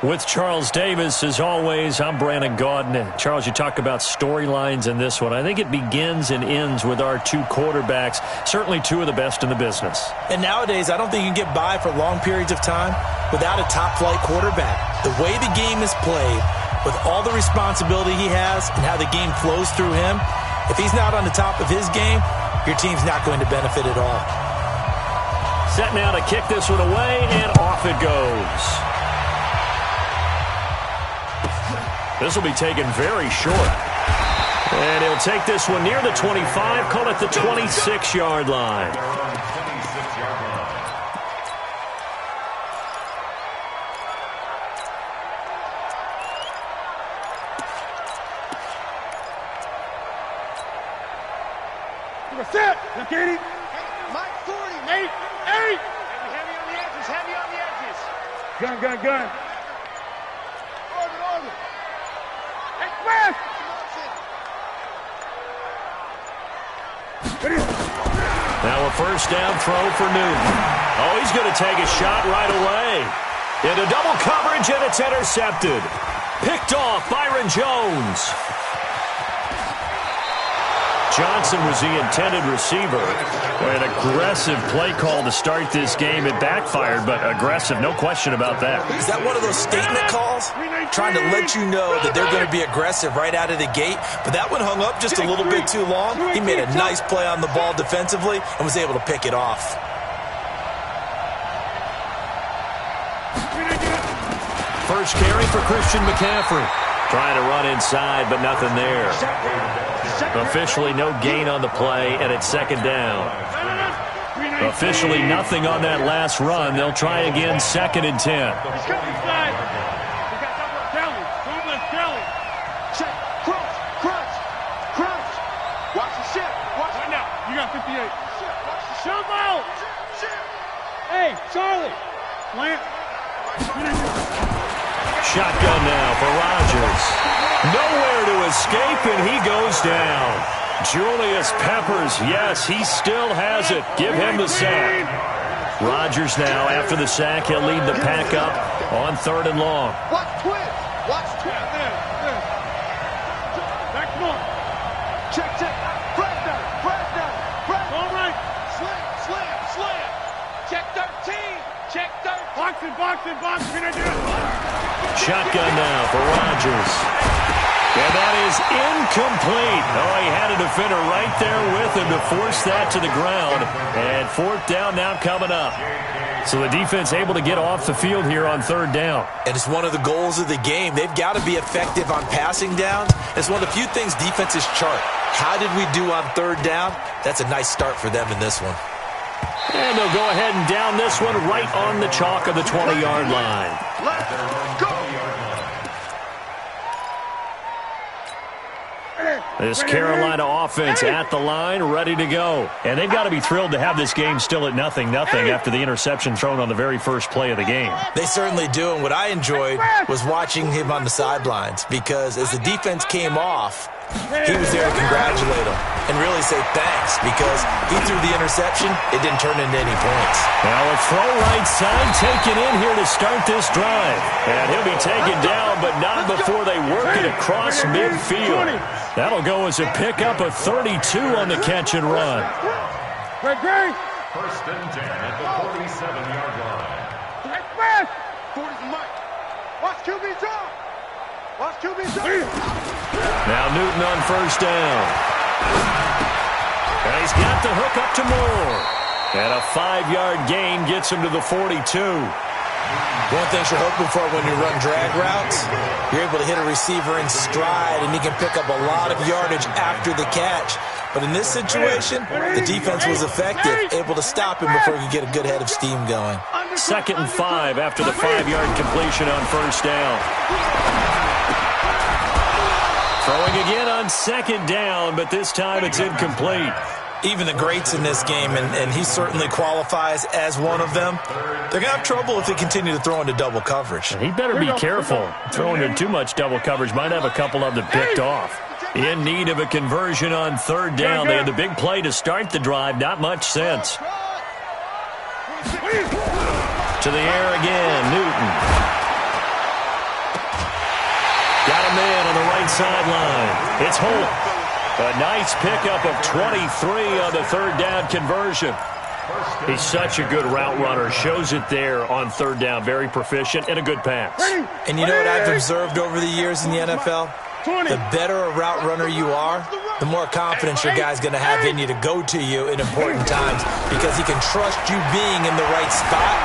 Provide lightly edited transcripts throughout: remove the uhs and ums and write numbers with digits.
With Charles Davis, as always, I'm Brandon Gaudin. Charles, you talk about storylines in this one. I think it begins and ends with our two quarterbacks, certainly two of the best in the business. And nowadays, I don't think you can get by for long periods of time without a top-flight quarterback. The way the game is played, with all the responsibility he has and how the game flows through him, if he's not on the top of his game, your team's not going to benefit at all. Set now to kick this one away, and off it goes. This will be taken very short. And he'll take this one near the 25, call it the 26-yard line. Set. Look at him. Mike 40. 8. Heavy on the edges. Heavy on the edges. Gun. Order. Express. Now a first down throw for Newton. Oh, he's going to take a shot right away. Into double coverage, and it's intercepted. Picked off Byron Jones. Johnson was the intended receiver. An aggressive play call to start this game. It backfired, but aggressive, no question about that. Is that one of those statement calls? Trying to let you know that they're going to be aggressive right out of the gate, but that one hung up just a little bit too long. He made a nice play on the ball defensively and was able to pick it off. First carry for Christian McCaffrey. Trying to run inside, but nothing there. Officially no gain on the play, and it's second down. Officially nothing on that last run. They'll try again, 2nd and 10. Watch the ship. Watch it now. You got 58. Watch the shove. Hey, Charlie. Plant. Shotgun now for Rodgers. Nowhere to escape, and he goes down. Julius Peppers, yes, he still has it. Give him the sack. Rodgers now, after the sack, he'll lead the pack up on 3rd and long. Watch twist. Watch twist. Back north. Check. Press down. All right. Slam. Check 13. Boxing. Shotgun now for Rodgers. And that is incomplete. Oh, he had a defender right there with him to force that to the ground. And 4th down now coming up. So the defense able to get off the field here on 3rd down. And it's one of the goals of the game. They've got to be effective on passing downs. It's one of the few things defenses chart. How did we do on 3rd down? That's a nice start for them in this one. And they'll go ahead and down this one right on the chalk of the 20-yard line. Let's go. This Carolina offense at the line, ready to go. And they've got to be thrilled to have this game still at 0-0 after the interception thrown on the very first play of the game. They certainly do, and what I enjoyed was watching him on the sidelines, because as the defense came off, he was there to congratulate him and really say thanks, because he threw the interception. It didn't turn into any points. Now a throw right side taken in here to start this drive. And he'll be taken down, but not before they work it across midfield. That'll go as a pickup of 32 on the catch and run. Great. 1st and 10 at the 47-yard line. Express. 40 Mike. Watch QB drop. Now Newton on 1st down. And he's got the hook up to Moore. And a 5-yard gain gets him to the 42. One thing you're hoping for when you run drag routes, you're able to hit a receiver in stride, and he can pick up a lot of yardage after the catch. But in this situation, the defense was effective, able to stop him before he could get a good head of steam going. 2nd and 5 after the 5-yard completion on 1st down. Throwing again on 2nd down, but this time it's incomplete. Even the greats in this game, and he certainly qualifies as one of them, they're going to have trouble if they continue to throw into double coverage. He better be careful. Throwing into too much double coverage might have a couple of them picked off. In need of a conversion on 3rd down. They had the big play to start the drive. Not much sense. To the air again, Newton. a man on the right sideline. It's Holt. A nice pickup of 23 on the third down conversion. He's such a good route runner. Shows it there on third down. Very proficient and a good pass. And you know what I've observed over the years in the NFL? The better a route runner you are, the more confidence your guy's going to have in you to go to you in important times because he can trust you being in the right spot,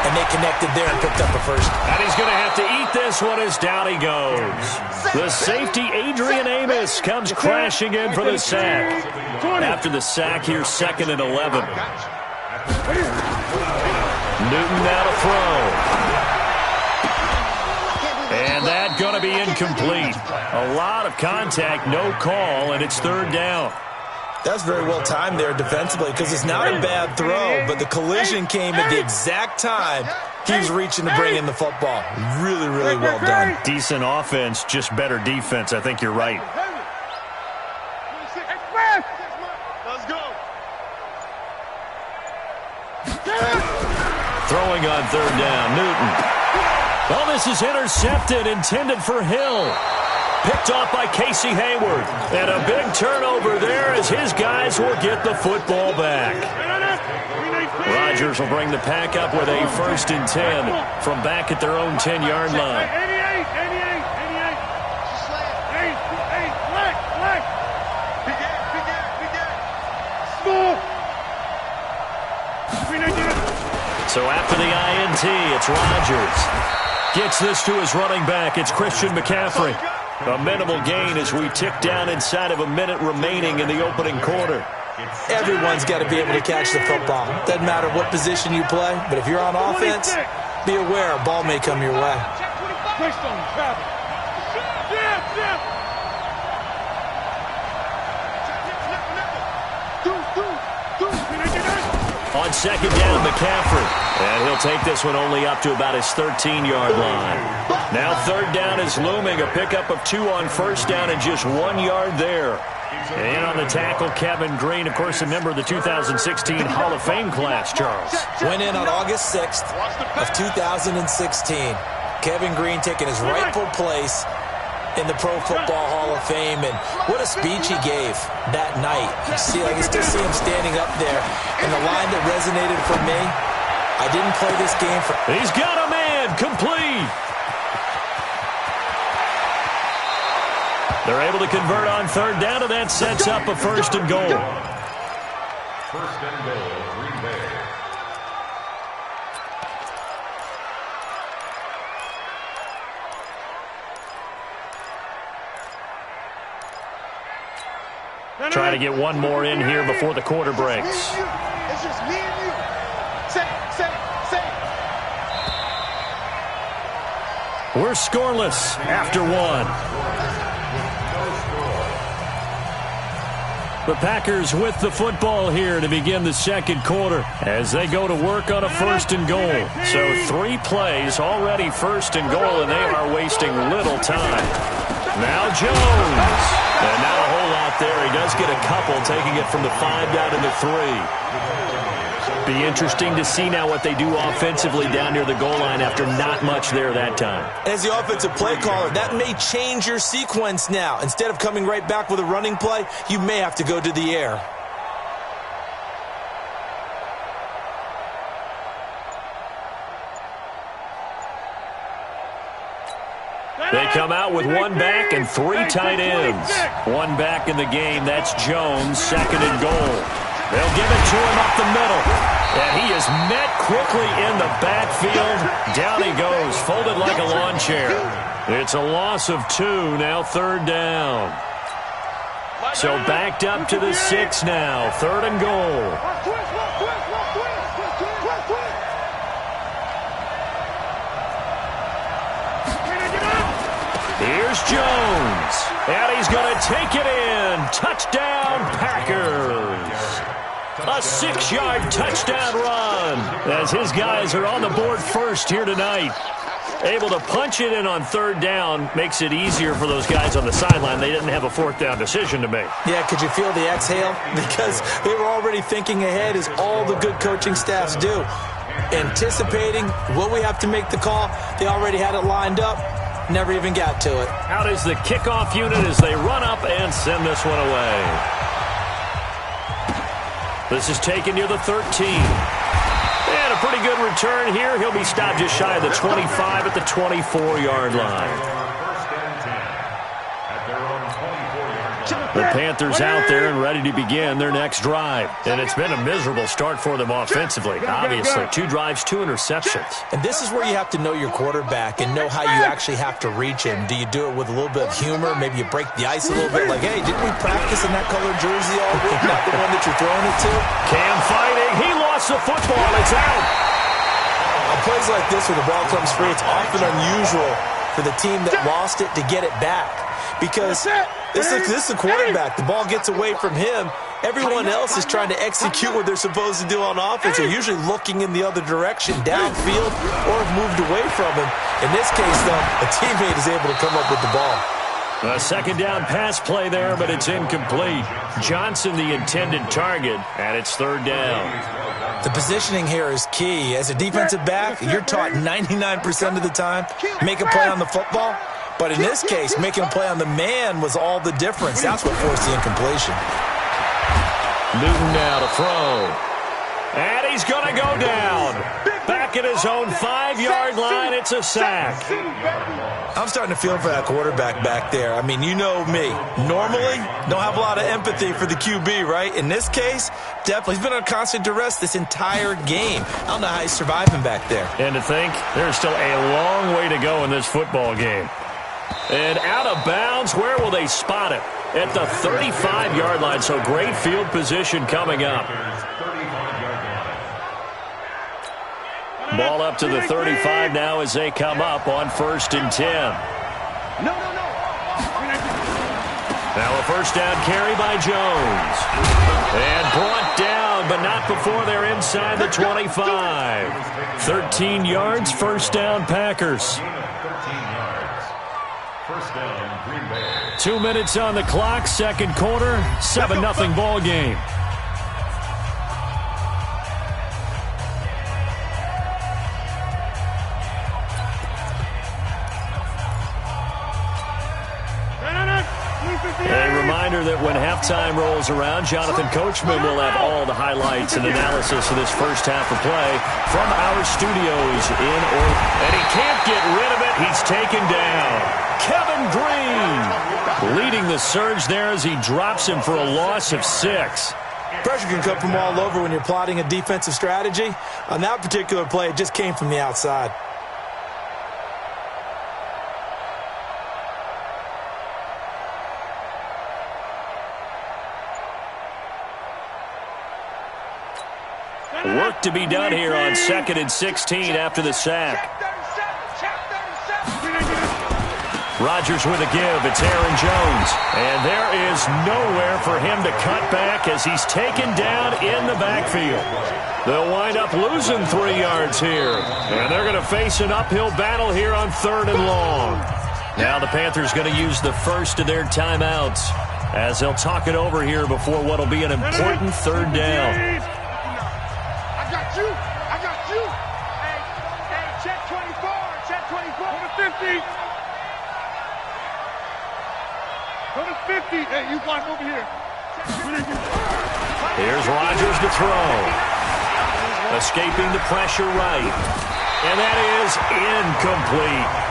and they connected there and picked up a first. And he's going to have to eat this one as down he goes. The safety, Adrian Amos, comes crashing in for the sack. After the sack, here's 2nd and 11. Newton now to throw. And that's going to be incomplete. A lot of contact, no call, and it's third down. That's very well timed there defensively because it's not a bad throw, but the collision came at the exact time he was reaching to bring in the football. Really, really well done. Decent offense, just better defense. I think you're right. Let's go. Throwing on third down, Newton. Well, this is intercepted, intended for Hill. Picked off by Casey Hayward. And a big turnover there as his guys will get the football back. Rodgers will bring the pack up with a 1st and 10 from back at their own 10-yard line. 88. So after the INT, it's Rodgers. Gets this to his running back. It's Christian McCaffrey. A minimal gain as we tick down inside of a minute remaining in the opening quarter. Everyone's got to be able to catch the football. Doesn't matter what position you play, but if you're on offense, be aware a ball may come your way. On 2nd down, McCaffrey. And he'll take this one only up to about his 13-yard line. Now 3rd down is looming. A pickup of 2 on 1st down and just 1 yard there. And on the tackle, Kevin Green, of course, a member of the 2016 Hall of Fame class, Charles. Went in on August 6th of 2016. Kevin Green taking his rightful place in the Pro Football Hall of Fame, and what a speech he gave that night. You see, I can still see him standing up there, and the line that resonated for me, I didn't play this game for... He's got a man, complete. They're able to convert on 3rd down, and that sets up a 1st and goal. 1st and goal, Green Bay. Try to get one more in here before the quarter breaks. It's just me and you. Say. We're scoreless after 1. The Packers with the football here to begin the 2nd quarter as they go to work on a 1st and goal. So 3 plays, already 1st and goal, and they are wasting little time. Now Jones. And not a whole lot there. He does get a couple, taking it from the 5 down to the 3. Be interesting to see now what they do offensively down near the goal line after not much there that time. As the offensive play caller, that may change your sequence now. Instead of coming right back with a running play, you may have to go to the air. They come out with 1 back and 3 tight ends. 1 back in the game. That's Jones, 2nd and goal. They'll give it to him up the middle. And he is met quickly in the backfield. Down he goes, folded like a lawn chair. It's a loss of 2, now 3rd down. So backed up to the 6 now, 3rd and goal. Here's Jones, and he's going to take it in. Touchdown, Packers. A 6-yard touchdown run as his guys are on the board first here tonight. Able to punch it in on 3rd down makes it easier for those guys on the sideline. They didn't have a 4th down decision to make. Yeah, could you feel the exhale? Because they were already thinking ahead, as all the good coaching staffs do. Anticipating what we have to make the call. They already had it lined up. Never even got to it. Out is the kickoff unit as they run up and send this one away. This is taken near the 13. And a pretty good return here. He'll be stopped just shy of the 25 at the 24-yard line. The Panthers out there and ready to begin their next drive. And it's been a miserable start for them offensively. Obviously, 2 drives, 2 interceptions. And this is where you have to know your quarterback and know how you actually have to reach him. Do you do it with a little bit of humor? Maybe you break the ice a little bit. Like, hey, didn't we practice in that colored jersey all week? Not the one that you're throwing it to? Cam fighting. He lost the football. It's out. On plays like this where the ball comes free, it's often unusual for the team that lost it to get it back. Because this is a quarterback. The ball gets away from him. Everyone else is trying to execute what they're supposed to do on offense. They're usually looking in the other direction, downfield, or have moved away from him. In this case, though, a teammate is able to come up with the ball. A second down pass play there, but it's incomplete. Johnson the intended target, and it's third down. The positioning here is key. As a defensive back, you're taught 99% of the time, make a play on the football. But in this case, making a play on the man was all the difference. That's what forced the incompletion. Newton now to throw. And he's going to go down. Back at his own 5-yard line, it's a sack. I'm starting to feel for that quarterback back there. I mean, you know me. Normally, don't have a lot of empathy for the QB, right? In this case, definitely. He's been on constant duress this entire game. I don't know how he's surviving back there. And to think, there's still a long way to go in this football game. And out of bounds, where will they spot it? At the 35-yard line, so great field position coming up. Ball up to the 35 now as they come up on 1st and 10. Now a first down carry by Jones. And brought down, but not before they're inside the 25. 13 yards, first down Packers. 2 minutes on the clock, second quarter, 7-0 ball game. A reminder that when halftime rolls around, Jonathan Coachman will have all the highlights and analysis of this first half of play from our studios in Orlando. And he can't get rid of it. He's taken down. Kevin Green leading the surge there as he drops him for a loss of 6. Pressure can come from all over when you're plotting a defensive strategy. On that particular play, it just came from the outside. Work to be done here on 2nd and 16 after the sack. Rodgers with a give. It's Aaron Jones. And there is nowhere for him to cut back as he's taken down in the backfield. They'll wind up losing 3 yards here. And they're going to face an uphill battle here on 3rd and long. Now the Panthers going to use the first of their timeouts as they'll talk it over here before what will be an important 3rd down. I got you. Hey, check 24. Go to 50. Go to 50. Hey, you block over here. Here's Rodgers to throw. Escaping the pressure right. And that is incomplete.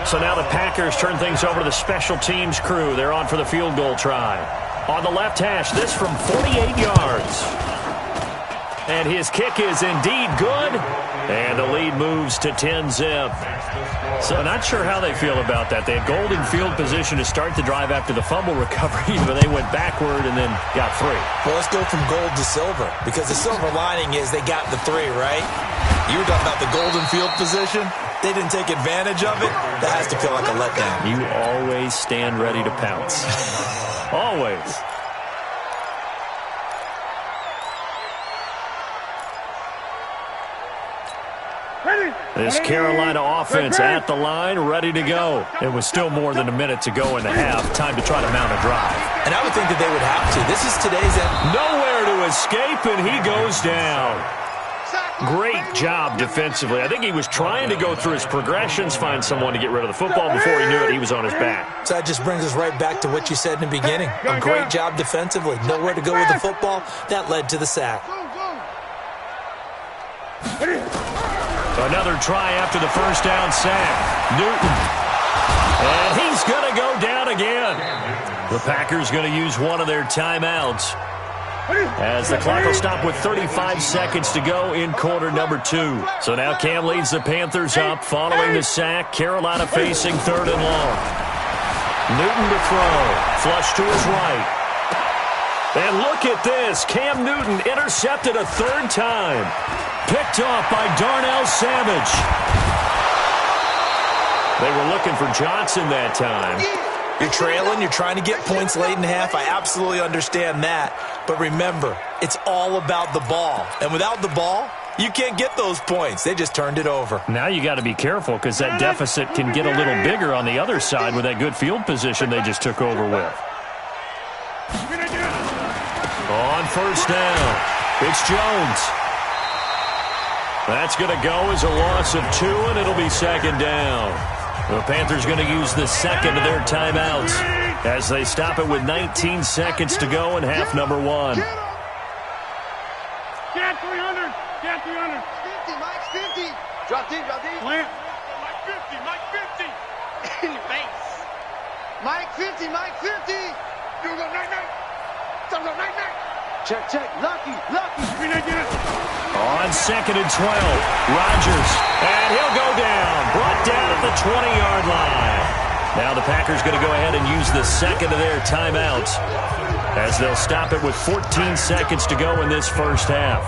So now the Packers turn things over to the special teams crew. They're on for the field goal try. On the left hash, this from 48 yards. And his kick is indeed good. And the lead moves to 10-zip. So not sure how they feel about that. They had golden field position to start the drive after the fumble recovery, but they went backward and then got 3. Well, let's go from gold to silver, because the silver lining is they got the 3, right? You were talking about the golden field position. They didn't take advantage of it. That has to feel like a letdown. You always stand ready to pounce. Always. This Carolina offense at the line, ready to go. It was still more than a minute to go in the half. Time to try to mount a drive. And I would think that they would have to. This is today's end. Nowhere to escape, and he goes down. Great job defensively. I think he was trying to go through his progressions, find someone to get rid of the football. Before he knew it, he was on his back. So that just brings us right back to what you said in the beginning. A great job defensively. Nowhere to go with the football. That led to the sack. Another try after the first down sack. Newton. And he's going to go down again. The Packers going to use one of their timeouts, as the clock will stop with 35 seconds to go in quarter number 2. So now Cam leads the Panthers up following the sack. Carolina facing 3rd and long. Newton to throw. Flush to his right. And look at this. Cam Newton intercepted a 3rd time. Picked off by Darnell Savage. They were looking for Johnson that time. You're trailing. You're trying to get points late in half. I absolutely understand that. But remember, it's all about the ball. And without the ball, you can't get those points. They just turned it over. Now you got to be careful because that deficit can get a little bigger on the other side with that good field position they just took over with. On first down, it's Jones. That's going to go as a loss of 2, and it'll be 2nd down. The Panthers going to use the second of their timeouts as they stop it with 19 seconds to go in half number 1. Get 300. Get 300. 50, Mike, 50. Drop deep, drop deep. Plant. Mike 50, Mike 50. In your face. Mike 50, Mike 50. You go night-night. Thumbs up, night-night. Check, check. Lucky, lucky. On 2nd and 12, Rodgers. And he'll go down. Brought down at the 20-yard line. Now the Packers going to go ahead and use the second of their timeouts as they'll stop it with 14 seconds to go in this first half.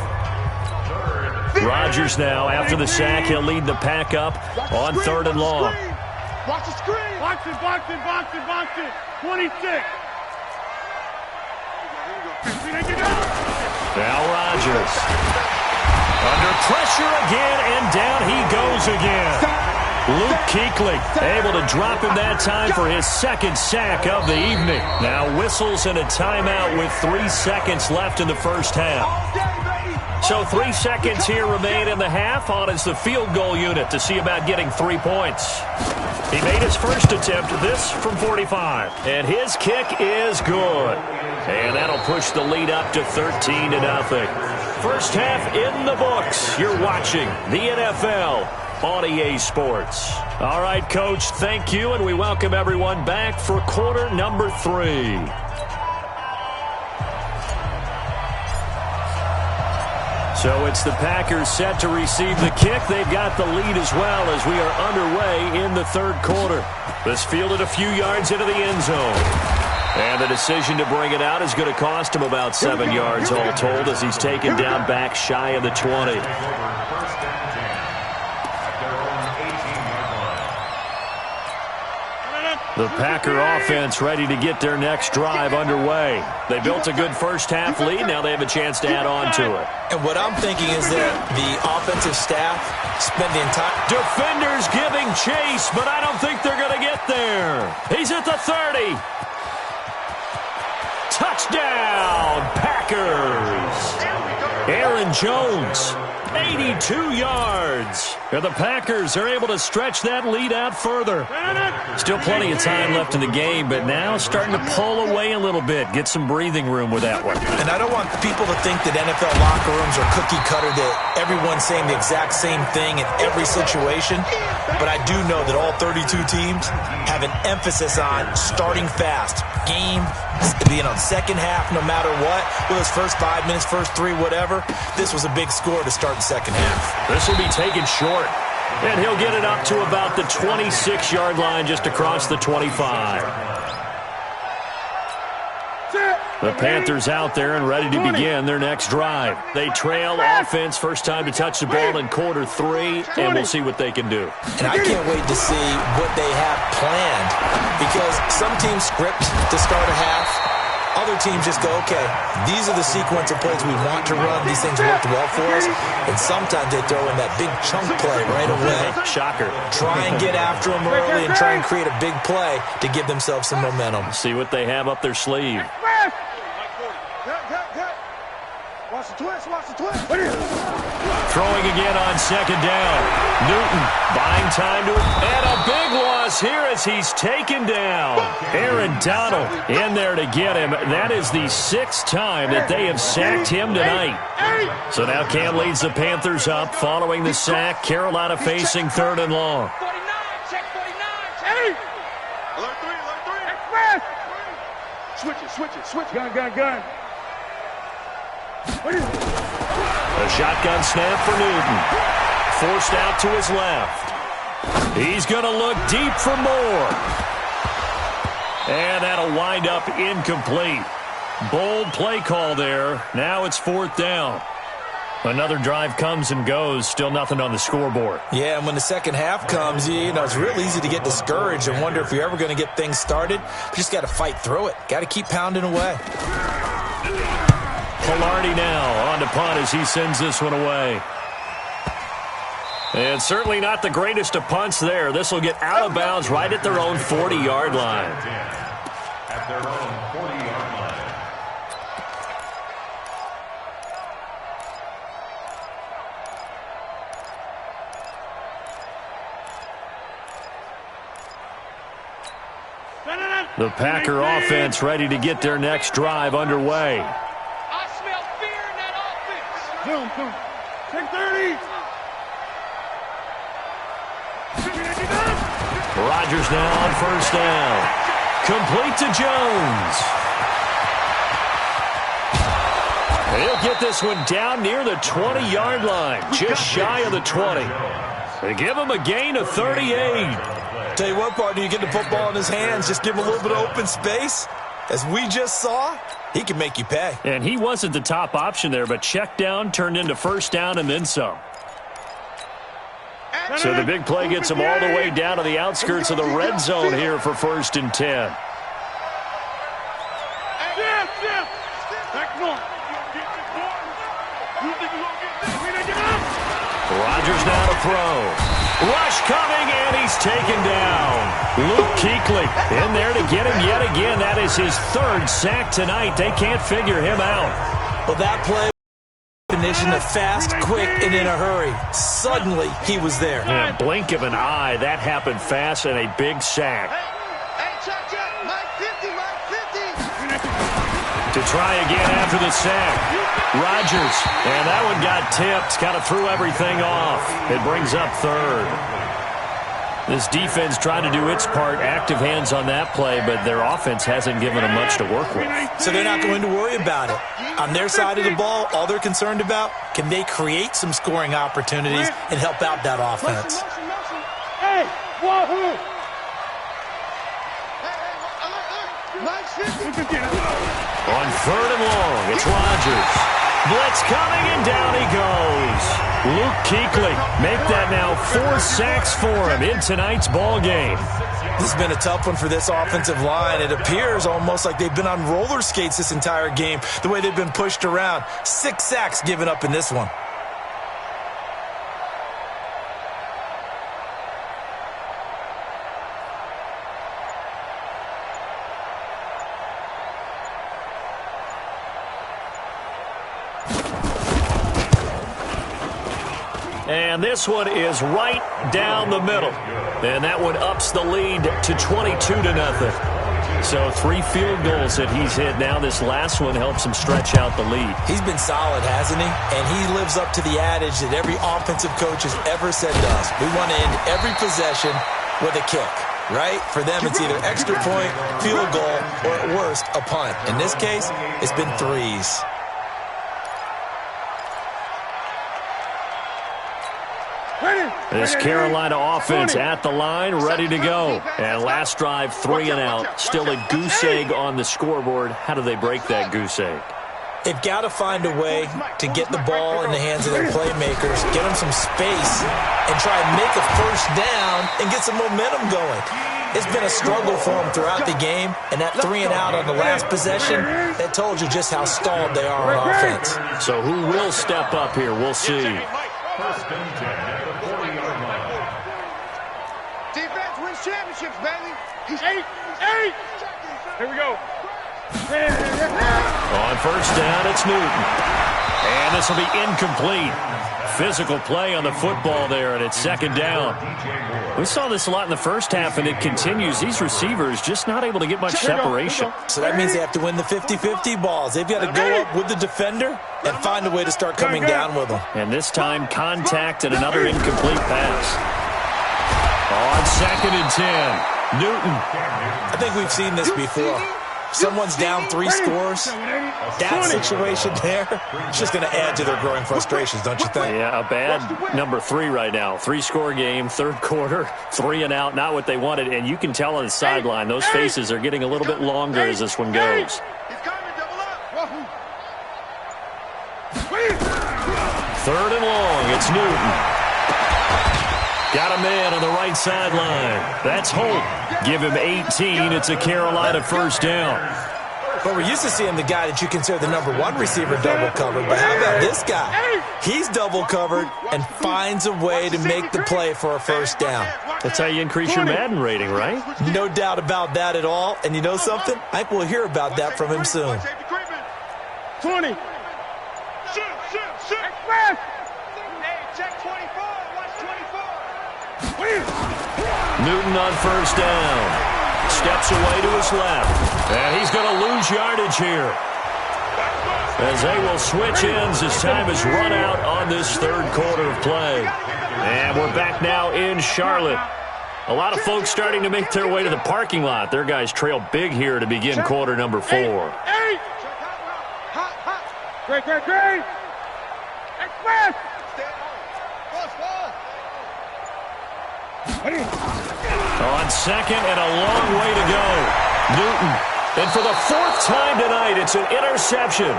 Rodgers now, after the sack, he'll lead the pack up on 3rd and long. Watch the screen. Box it, box it, box it, box it. 26. Now Rodgers. Under pressure again, and down he goes again. Luke Kuechly able to drop him that time for his 2nd sack of the evening. Now whistles and a timeout with 3 seconds left in the first half. So 3 seconds here remain in the half. On is the field goal unit to see about getting 3 points. He made his first attempt, this from 45. And his kick is good. And that'll push the lead up to 13-0. First half in the books. You're watching the NFL on EA Sports. All right, Coach, thank you, and we welcome everyone back for quarter number 3. So it's the Packers set to receive the kick. They've got the lead as well as we are underway in the 3rd quarter. This fielded a few yards into the end zone. And the decision to bring it out is going to cost him about 7 yards all told as he's taken down back shy of the 20. The Packer offense ready to get their next drive underway. They built a good first half lead. Now they have a chance to add on to it. And what I'm thinking is that the offensive staff spend the entire... Defenders giving chase, but I don't think they're going to get there. He's at the 30. Touchdown, Packers. Aaron Jones, 82 yards. And the Packers are able to stretch that lead out further. Still plenty of time left in the game, but now starting to pull away a little bit. Get some breathing room with that one. And I don't want people to think that NFL locker rooms are cookie cutter, that everyone's saying the exact same thing in every situation. But I do know that all 32 teams have an emphasis on starting fast. Game, second half, no matter what. Whether it's first 5 minutes, first 3, whatever. This was a big score to start the second half. This will be taken short. And he'll get it up to about the 26-yard line just across the 25. The Panthers out there and ready to begin their next drive. They trail offense, first time to touch the ball in quarter 3, and we'll see what they can do. And I can't wait to see what they have planned, because some teams script to start a half. Other teams just go, okay, these are the sequence of plays we want to run. These things worked well for us. And sometimes they throw in that big chunk play right away. Shocker. Try and get after them early and try and create a big play to give themselves some momentum. See what they have up their sleeve. Watch the twist, watch the twist. Throwing again on second down. Newton buying time to it. And a big loss here as he's taken down. Aaron Donald in there to get him. That is the 6th time that they have sacked him tonight. So now Cam leads the Panthers up following the sack. Carolina facing 3rd and long. 49, check 49. Alert 3, alert 3. Switch it. Gun. A shotgun snap for Newton. Forced out to his left. He's going to look deep for more. And that'll wind up incomplete. Bold play call there. Now it's 4th down. Another drive comes and goes. Still nothing on the scoreboard. Yeah, and when the second half comes, you know, it's real easy to get discouraged and wonder if you're ever going to get things started. You just got to fight through it. Got to keep pounding away. Pilardi now on to punt as he sends this one away. And certainly not the greatest of punts there. This will get out of bounds right at their own 40-yard line. At their own 40-yard line. The Packer offense ready to get their next drive underway. I smell fear in that offense. Boom. Take 30. Rodgers now on 1st down. Complete to Jones. He'll get this one down near the 20-yard line, just shy of the 20. They give him a gain of 38. Tell you what, partner, you get the football in his hands, just give him a little bit of open space. As we just saw, he can make you pay. And he wasn't the top option there, but check down turned into 1st down and then some. So the big play gets him all the way down to the outskirts of the red zone here for 1st and 10. Rodgers now to throw. Rush coming, and he's taken down. Luke Kuechly in there to get him yet again. That is his 3rd sack tonight. They can't figure him out. Well, that play definition of fast, quick, and in a hurry. Suddenly, he was there. In a blink of an eye, that happened fast and a big sack. Hey, check. Mike 50. To try again after the sack. Rodgers, and that one got tipped. Kind of threw everything off. It brings up 3rd. This defense tried to do its part, active hands on that play, but their offense hasn't given them much to work with. So they're not going to worry about it. On their side of the ball, all they're concerned about, can they create some scoring opportunities and help out that offense? Hey, wahoo! Mike's 50. On 3rd and long, it's Rodgers. Blitz coming, and down he goes. Luke Kuechly make that now 4 sacks for him in tonight's ball game. This has been a tough one for this offensive line. It appears almost like they've been on roller skates this entire game, the way they've been pushed around. 6 sacks given up in this one. And this one is right down the middle. And that one ups the lead to 22-0. So 3 field goals that he's hit now. This last one helps him stretch out the lead. He's been solid, hasn't he? And he lives up to the adage that every offensive coach has ever said to us. We want to end every possession with a kick, right? For them, it's either extra point, field goal, or at worst, a punt. In this case, it's been 3s. This Carolina offense at the line, ready to go. And last drive, 3 and out. Still a goose egg on the scoreboard. How do they break that goose egg? They've got to find a way to get the ball in the hands of their playmakers, get them some space, and try and make a 1st down and get some momentum going. It's been a struggle for them throughout the game, and that 3 and out on the last possession, that told you just how stalled they are on offense. So who will step up here? We'll see. 1st and 10 at the 40-yard line. Defense wins championships, baby. He's 8. Here we go. On 1st down, it's Newton. And this will be incomplete. Physical play on the football there, and it's second down. We saw this a lot in the first half, and it continues. These receivers just not able to get much separation. So that means they have to win the 50-50 balls. They've got to go up with the defender and find a way to start coming down with them. And this time, contact and another incomplete pass. On 2nd and 10, Newton. I think we've seen this before. Someone's down 3 scores. That situation there, it's just going to add to their growing frustrations, don't you think? Yeah, a bad number 3 right now. 3-score game, third quarter, 3 and out, not what they wanted. And you can tell on the sideline, those faces are getting a little bit longer as this one goes. Third and long, it's Newton. Got a man on the right sideline. That's Holt. Give him 18. It's a Carolina first down. Well, we're used to seeing the guy that you consider the number 1 receiver double covered. But how about this guy? He's double covered and finds a way to make the play for a first down. That's how you increase your Madden rating, right? No doubt about that at all. And you know something? I think we'll hear about that from him soon. 20. Newton on first down. Steps away to his left. And he's going to lose yardage here. As they will switch ends as time has run out on this third quarter of play. And we're back now in Charlotte. A lot of folks starting to make their way to the parking lot. Their guys trail big here to begin quarter number 4. Great. Express. On second and a long way to go. Newton. And for the 4th time tonight, it's an interception.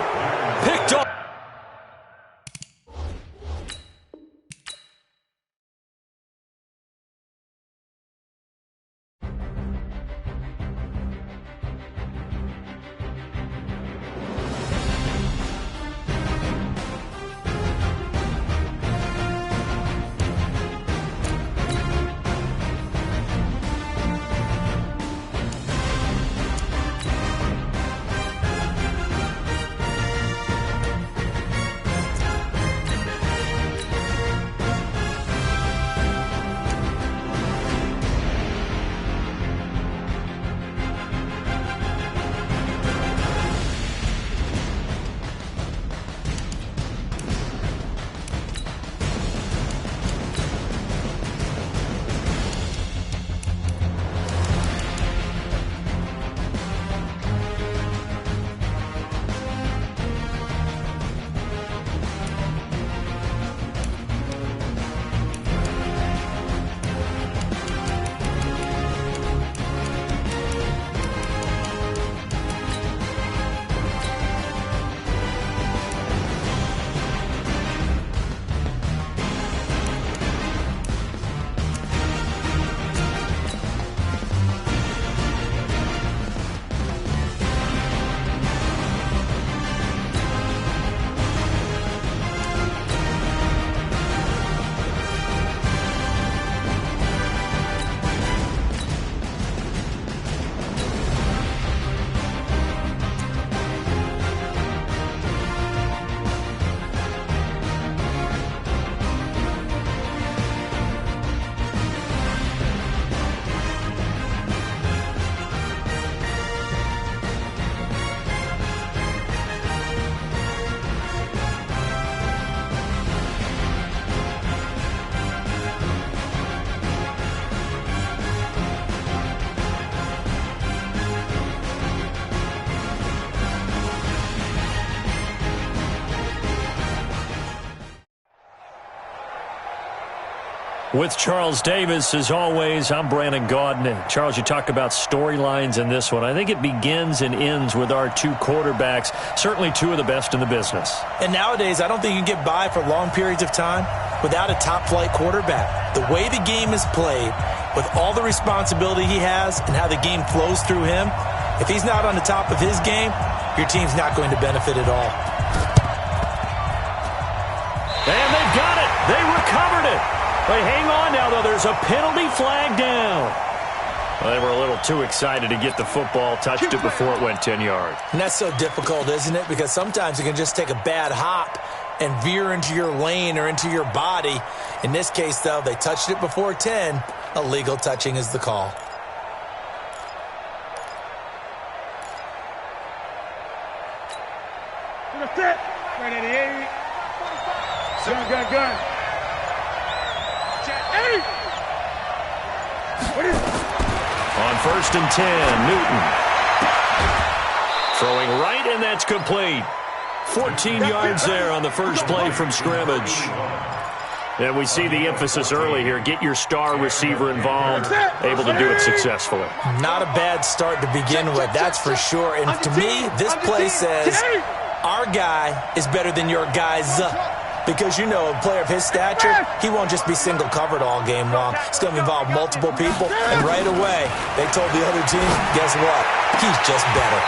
Picked up. With Charles Davis, as always, I'm Brandon Gaudin. Charles, you talk about storylines in this one. I think it begins and ends with our 2 quarterbacks, certainly 2 of the best in the business. And nowadays, I don't think you can get by for long periods of time without a top-flight quarterback. The way the game is played, with all the responsibility he has and how the game flows through him, if he's not on the top of his game, your team's not going to benefit at all. And they've got it. They recovered it. But hang on now, though. There's a penalty flag down. Well, they were a little too excited to get the football, touched it before it went 10 yards. And that's so difficult, isn't it? Because sometimes you can just take a bad hop and veer into your lane or into your body. In this case, though, they touched it before 10. Illegal touching is the call. Right at the 8. Gun. Hey! What is it? On 1st and 10, Newton. Throwing right, and that's complete. 14 yards there on the first play from scrimmage. And we see the emphasis early here. Get your star receiver involved, able to do it successfully. Not a bad start to begin with, that's for sure. And to me, this play says our guy is better than your guy's. Because, you know, a player of his stature, he won't just be single covered all game long. It's going to involve multiple people. And right away, they told the other team, guess what? He's just better.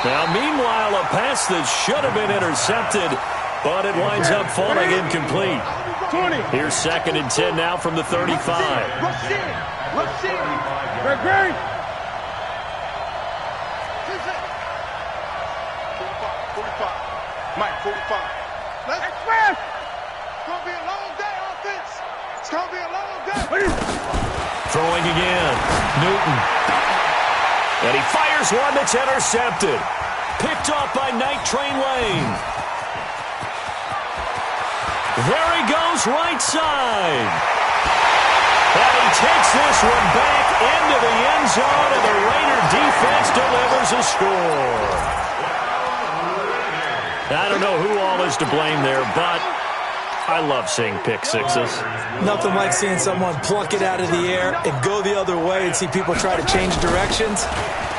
Now, meanwhile, a pass that should have been intercepted, but it winds up falling incomplete. Here's 2nd and 10 now from the 35. Rush in. Great. 45. Mike, 45. Let's express. It's going to be a long day, offense. It's going to be a long day. Throwing again. Newton. And he fires one that's intercepted. Picked off by Night Train Lane. There he goes, right side. And he takes this one back into the end zone, and the Raider defense delivers a score. I don't know who all is to blame there, but I love seeing pick sixes. Nothing like seeing someone pluck it out of the air and go the other way and see people try to change directions.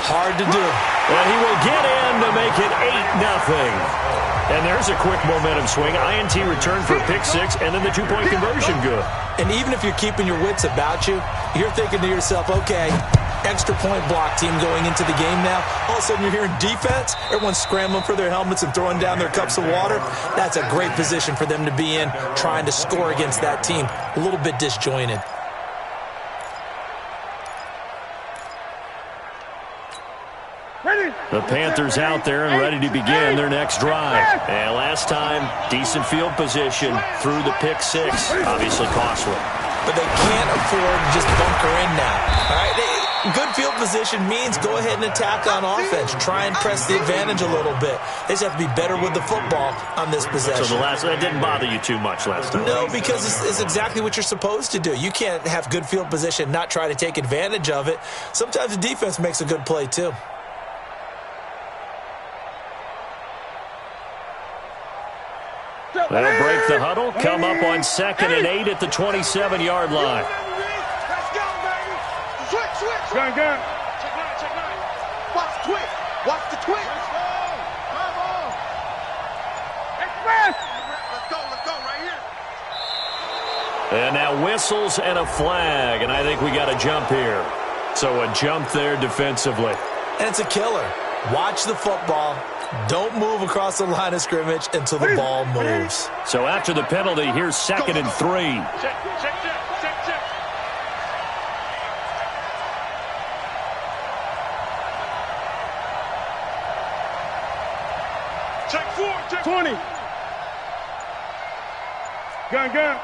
Hard to do. And he will get in to make it 8-0. And there's a quick momentum swing. INT return for a pick six, and then the two-point conversion good. And even if you're keeping your wits about you, you're thinking to yourself, okay, extra point block team going into the game now. All of a sudden you're hearing defense. Everyone's scrambling for their helmets and throwing down their cups of water. That's a great position for them to be in, trying to score against that team. A little bit disjointed. The Panthers out there and ready to begin their next drive. And last time, decent field position through the pick six. Obviously costly. But they can't afford to just bunker in now. All right, good field position means go ahead and attack on offense. Try and press the advantage a little bit. They just have to be better with the football on this possession. So that didn't bother you too much last time? No, because it's exactly what you're supposed to do. You can't have good field position, not try to take advantage of it. Sometimes the defense makes a good play too. They'll break the huddle, come up on 2nd and 8 at the 27-yard line. Let's go, baby. Switch. Gun. Check nine. Watch the twitch. Let's go. Come on. Express. Let's go right here. And now whistles and a flag, and I think we got a jump here. So a jump there defensively. And it's a killer. Watch the football. Don't move across the line of scrimmage until the ball moves. So after the penalty, here's 2nd and 3. Check. Check 20. Gun.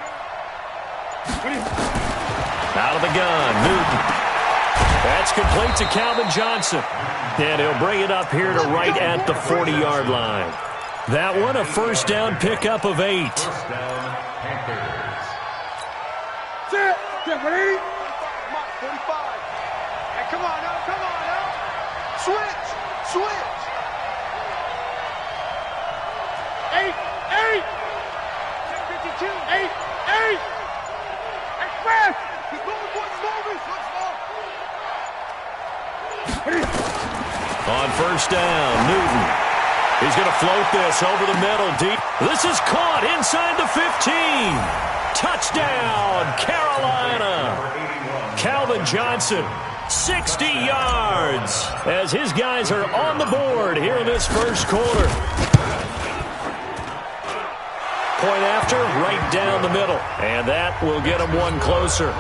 Out of the gun, Newton. That's complete to Calvin Johnson. And he'll bring it up here to right at the 40-yard line. That one, a first down pickup of 8. First down, Panthers. Set, ready? 45. Hey, come on now. Switch. 8. 52. 8. Express. He's moving, boys. On first down, Newton. He's going to float this over the middle deep. This is caught inside the 15. Touchdown, Carolina. Calvin Johnson, 60 yards as his guys are on the board here in this first quarter. Point after, right down the middle. And that will get them one closer.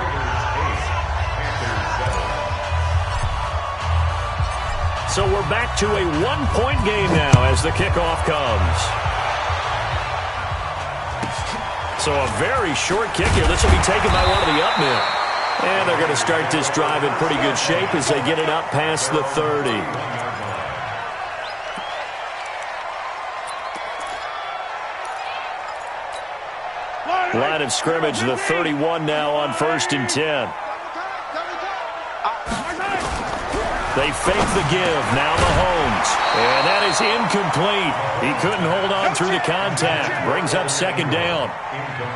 So we're back to a one-point game now as the kickoff comes. So a very short kick here. This will be taken by one of the up men. And they're going to start this drive in pretty good shape as they get it up past the 30. Line of scrimmage, the 31 now on 1st and 10. They fake the give. Now Mahomes. And that is incomplete. He couldn't hold on through the contact. Brings up 2nd down.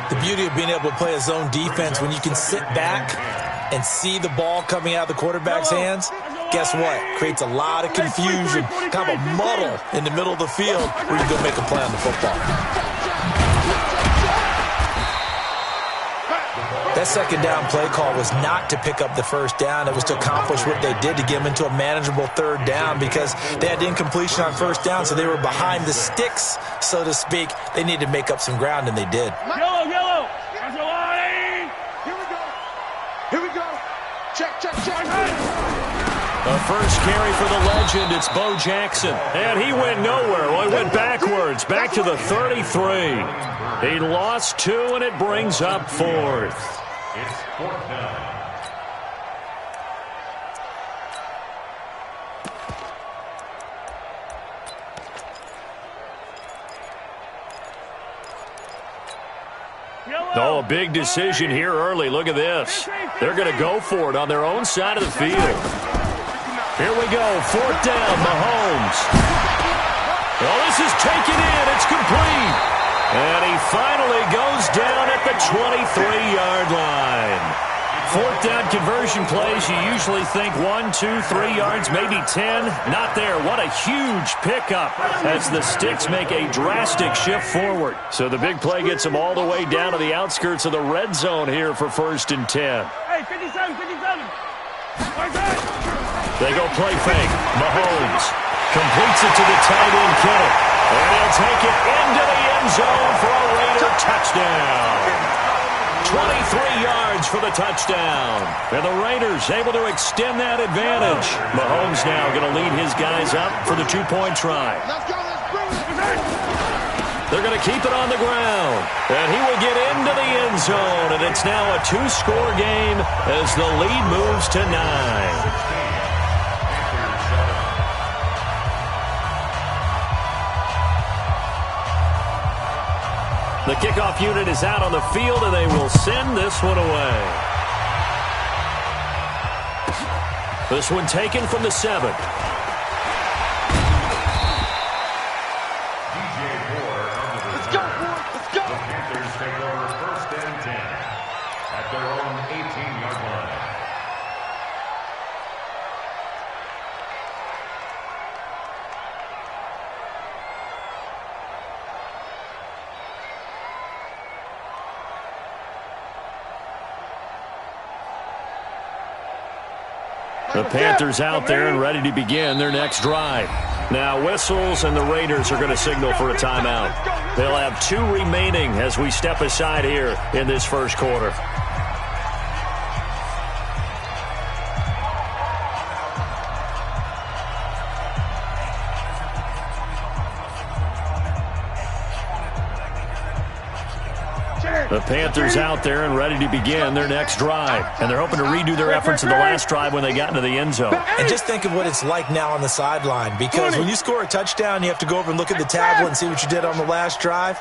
The beauty of being able to play a zone defense when you can sit back and see the ball coming out of the quarterback's hands, guess what? Creates a lot of confusion, kind of a muddle in the middle of the field where you go make a play on the football. That 2nd down play call was not to pick up the 1st down. It was to accomplish what they did to get them into a manageable 3rd down because they had incompletion on 1st down, so they were behind the sticks, so to speak. They needed to make up some ground, and they did. Yellow. That's a line. Here we go. Check. The first carry for the legend, it's Bo Jackson. And he went nowhere. Well, he went backwards, back to the 33. He lost 2, and it brings up 4th. It's 4th down. Oh, a big decision here early. Look at this. They're going to go for it on their own side of the field. Here we go. 4th down, Mahomes. Well, this is taken in. It's complete. And he finally goes down at the 23-yard line. 4th down conversion plays, you usually think 1, 2, 3 yards, maybe 10. Not there. What a huge pickup as the Sticks make a drastic shift forward. So the big play gets them all the way down to the outskirts of the red zone here for 1st and 10. Hey, 57. They go play fake. Mahomes completes it to the tight end, Kittle. And he'll take it into the end zone for a Raider touchdown. 23 yards for the touchdown. And the Raiders able to extend that advantage. Mahomes now going to lead his guys up for the 2-point try. They're going to keep it on the ground. And he will get into the end zone. And it's now a 2-score game as the lead moves to 9. The kickoff unit is out on the field, and they will send this one away. This one taken from the 7. Let's go. The Panthers take over 1st and 10 at their own 18-yard line. The Panthers out there and ready to begin their next drive. Now whistles and the Raiders are going to signal for a timeout. They'll have 2 remaining as we step aside here in this first quarter. The Panthers out there and ready to begin their next drive. And they're hoping to redo their efforts in the last drive when they got into the end zone. And just think of what it's like now on the sideline, because when you score a touchdown, you have to go over and look at the tablet and see what you did on the last drive.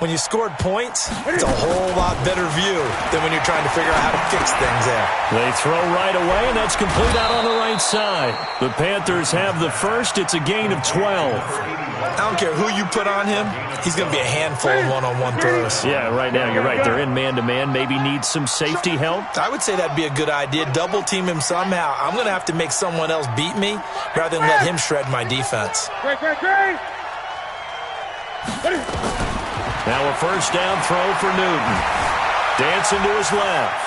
When you scored points, it's a whole lot better view than when you're trying to figure out how to fix things there. They throw right away, and that's complete out on the right side. The Panthers have the first. It's a gain of 12. I don't care who you put on him. He's going to be a handful of one-on-one throws. Yeah, right now, you're right. They're in man-to-man. Maybe need some safety help. I would say that'd be a good idea. Double-team him somehow. I'm going to have to make someone else beat me rather than let him shred my defense. Great. Now a first down throw for Newton. Dancing to his left.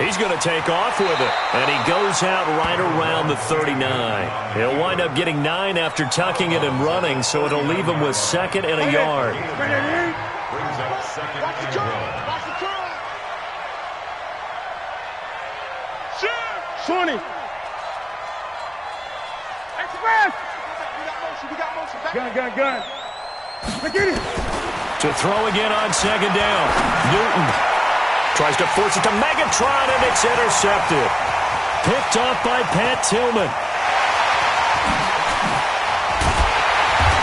He's going to take off with it. And he goes out right around the 39. He'll wind up getting 9 after tucking it and running, so it'll leave him with 2nd and a yard. Brings up 2nd and 20. Gun. Get it. To throw again on second down. Newton tries to force it to Megatron, and it's intercepted. Picked off by Pat Tillman.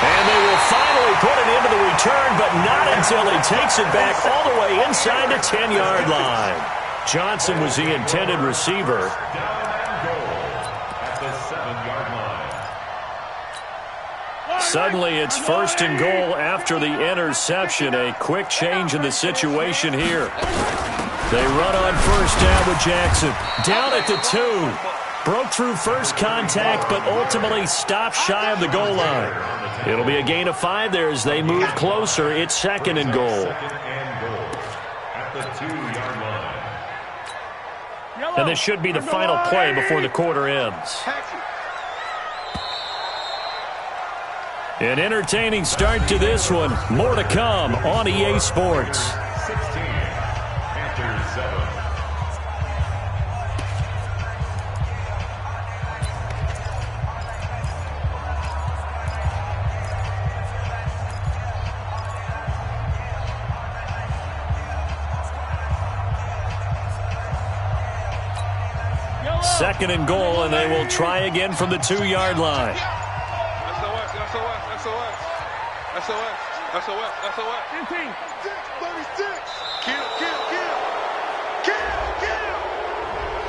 And they will finally put it into the return, but not until he takes it back all the way inside the 10-yard line. Johnson was the intended receiver. Down and goal at the 7-yard line. Suddenly it's first and goal after the interception. A quick change in the situation here. They run on first down with Jackson. Down at the 2. Broke through first contact, but ultimately stopped shy of the goal line. It'll be a gain of 5 there as they move closer. It's second and goal. Second and goal at the 2-yard line. And this should be the final play before the quarter ends. An entertaining start to this one. More to come on EA Sports. 16, Panthers 7. Second and goal, and they will try again from the 2-yard line. SOS. 15. 36. Kill.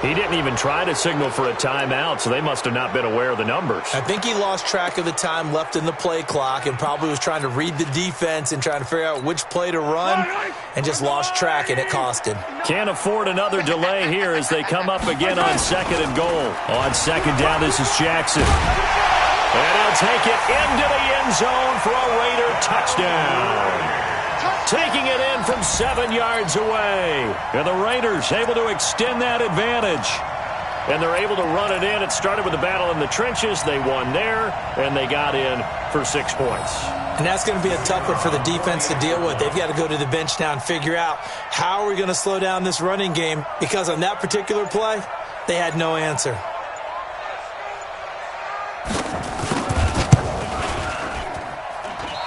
He didn't even try to signal for a timeout, so they must have not been aware of the numbers. I think he lost track of the time left in the play clock and probably was trying to read the defense and trying to figure out which play to run and just lost track, and it cost him. Can't afford another delay here as they come up again on second and goal. On second down, this is Jackson. And he'll take it into the end zone for a Raider touchdown. Taking it in from 7 yards away. And the Raiders able to extend that advantage. And they're able to run it in. It started with a battle in the trenches. They won there, and they got in for 6 points. And that's going to be a tough one for the defense to deal with. They've got to go to the bench now and figure out how are we going to slow down this running game, because on that particular play, they had no answer.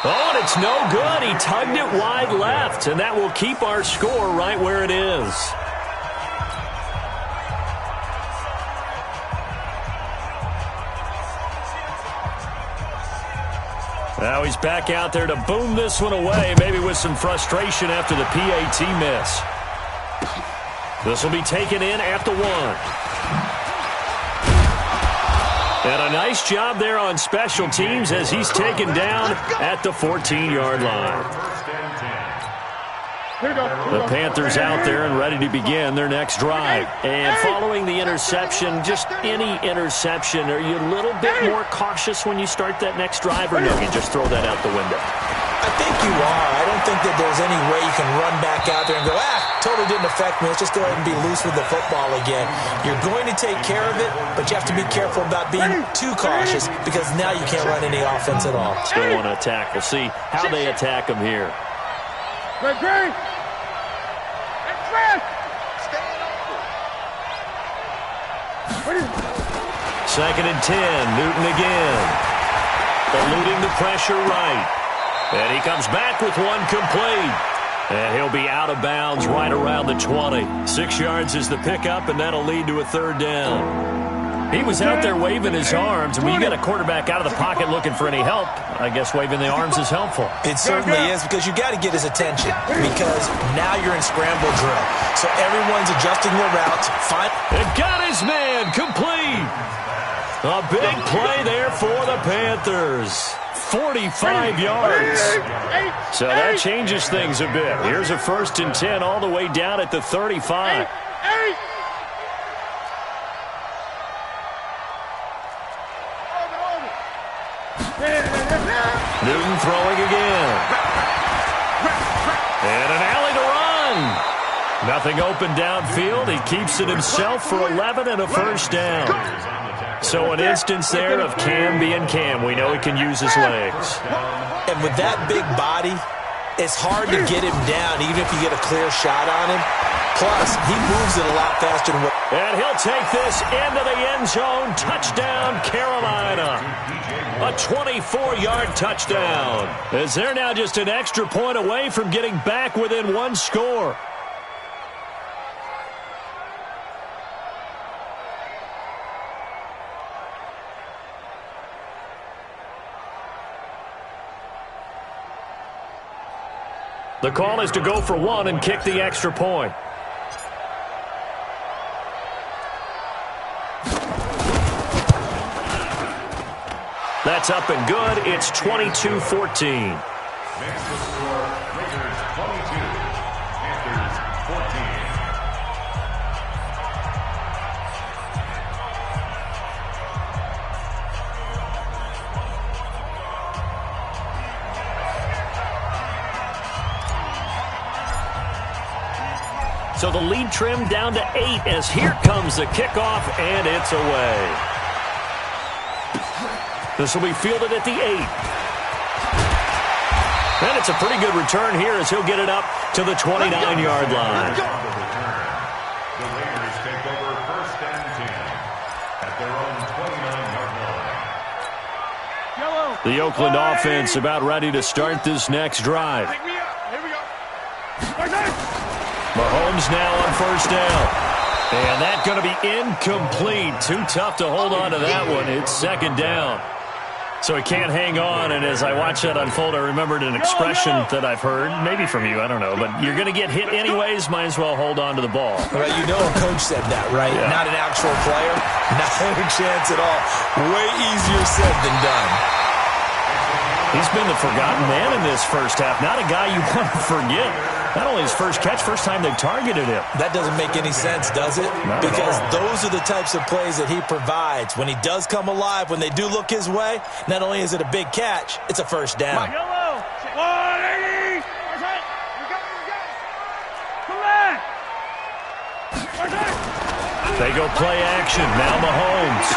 Oh, and it's no good. He tugged it wide left, and that will keep our score right where it is. Now he's back out there to boom this one away, maybe with some frustration after the PAT miss. This will be taken in at the 1. And a nice job there on special teams as he's taken down at the 14-yard line. The Panthers out there and ready to begin their next drive. And following the interception, just any interception, are you a little bit more cautious when you start that next drive, or no, you just throw that out the window? I think you are. I don't think that there's any way you can run back out there and go, totally didn't affect me. Let's just go ahead and be loose with the football again. You're going to take care of it, but you have to be careful about being too cautious, because now you can't run any offense at all. Still want to attack. We'll see how they attack them here. Great. Second and 10. Newton again. Eluding the pressure right. And he comes back with one complete. And he'll be out of bounds right around the 20. 6 yards is the pickup, and that'll lead to a third down. He was out there waving his arms, and when you got a quarterback out of the pocket looking for any help, I guess waving the arms is helpful. It certainly is, because you got to get his attention, because now you're in scramble drill. So everyone's adjusting their routes. It got his man complete. A big play there for the Panthers. 45 yards. So that changes things a bit. Here's a 1st and 10 all the way down at the 35. Newton throwing again. And an alley to run. Nothing open downfield. He keeps it himself for 11 and a first down. So an instance there of Cam being Cam. We know he can use his legs. And with that big body, It's hard to get him down, even if you get a clear shot on him. Plus, he moves it a lot faster than what... And he'll take this into the end zone. Touchdown, Carolina. A 24-yard touchdown. As they're now just an extra point away from getting back within one score. The call is to go for one and kick the extra point. That's up and good. It's 22-14. Makes the score Raiders 22, Panthers 14. So the lead trimmed down to 8 as here comes the kickoff, and it's away. This will be fielded at the 8. And it's a pretty good return here as he'll get it up to the 29-yard line. The Raiders take over first and 10 at their own 29-yard line. The Oakland offense about ready to start this next drive. Mahomes now on first down. And that's going to be incomplete. Too tough to hold on to that one. It's second down. So he can't hang on, and as I watch that unfold, I remembered an expression that I've heard, maybe from you, I don't know, but you're going to get hit anyways, might as well hold on to the ball. Right, you know a coach said that, right? Yeah. Not an actual player. Not a chance at all. Way easier said than done. He's been the forgotten man in this first half. Not a guy you want to forget. Not only his first catch, first time they targeted him. That doesn't make any sense, does it? Because those are the types of plays that he provides. When he does come alive, when they do look his way, not only is it a big catch, it's a first down. They go play action. Now Mahomes.